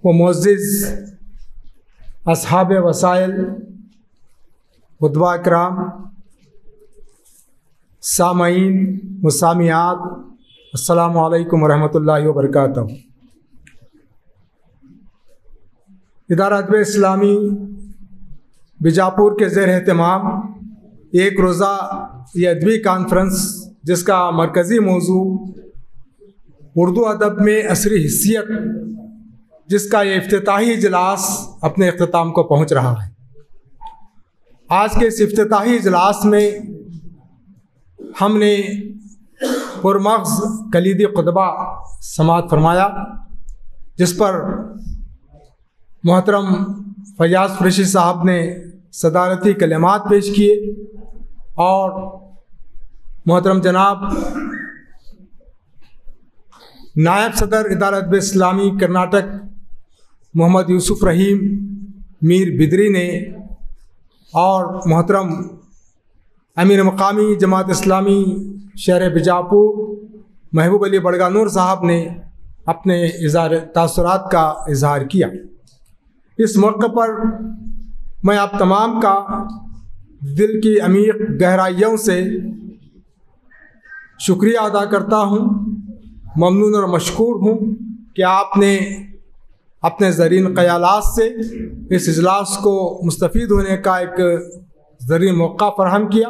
و معزز اصحاب وسائل, خطبہ کرام, سامعین و سامعات, السلام علیکم ورحمۃ اللہ وبرکاتہ. ادارہ ادب اسلامی بیجاپور کے زیر اہتمام ایک روزہ یہ ادبی کانفرنس جس کا مرکزی موضوع اردو ادب میں عصری حیثیت, جس کا یہ افتتاحی اجلاس اپنے اختتام کو پہنچ رہا ہے. آج کے اس افتتاحی اجلاس میں ہم نے پرمغز کلیدی خطبہ سماعت فرمایا, جس پر محترم فیاض قریشی صاحب نے صدارتی کلمات پیش کیے, اور محترم جناب نائب صدر ادارہ ادب اسلامی کرناٹک محمد یوسف رحیم میر بدری نے, اور محترم امیر مقامی جماعت اسلامی شہر بیجاپور محبوب علی بڑگانور صاحب نے اپنے تاثرات کا اظہار کیا. اس موقع پر میں آپ تمام کا دل کی عمیق گہرائیوں سے شکریہ ادا کرتا ہوں, ممنون اور مشکور ہوں کہ آپ نے اپنے زرین خیالات سے اس اجلاس کو مستفید ہونے کا ایک زرین موقع فراہم کیا.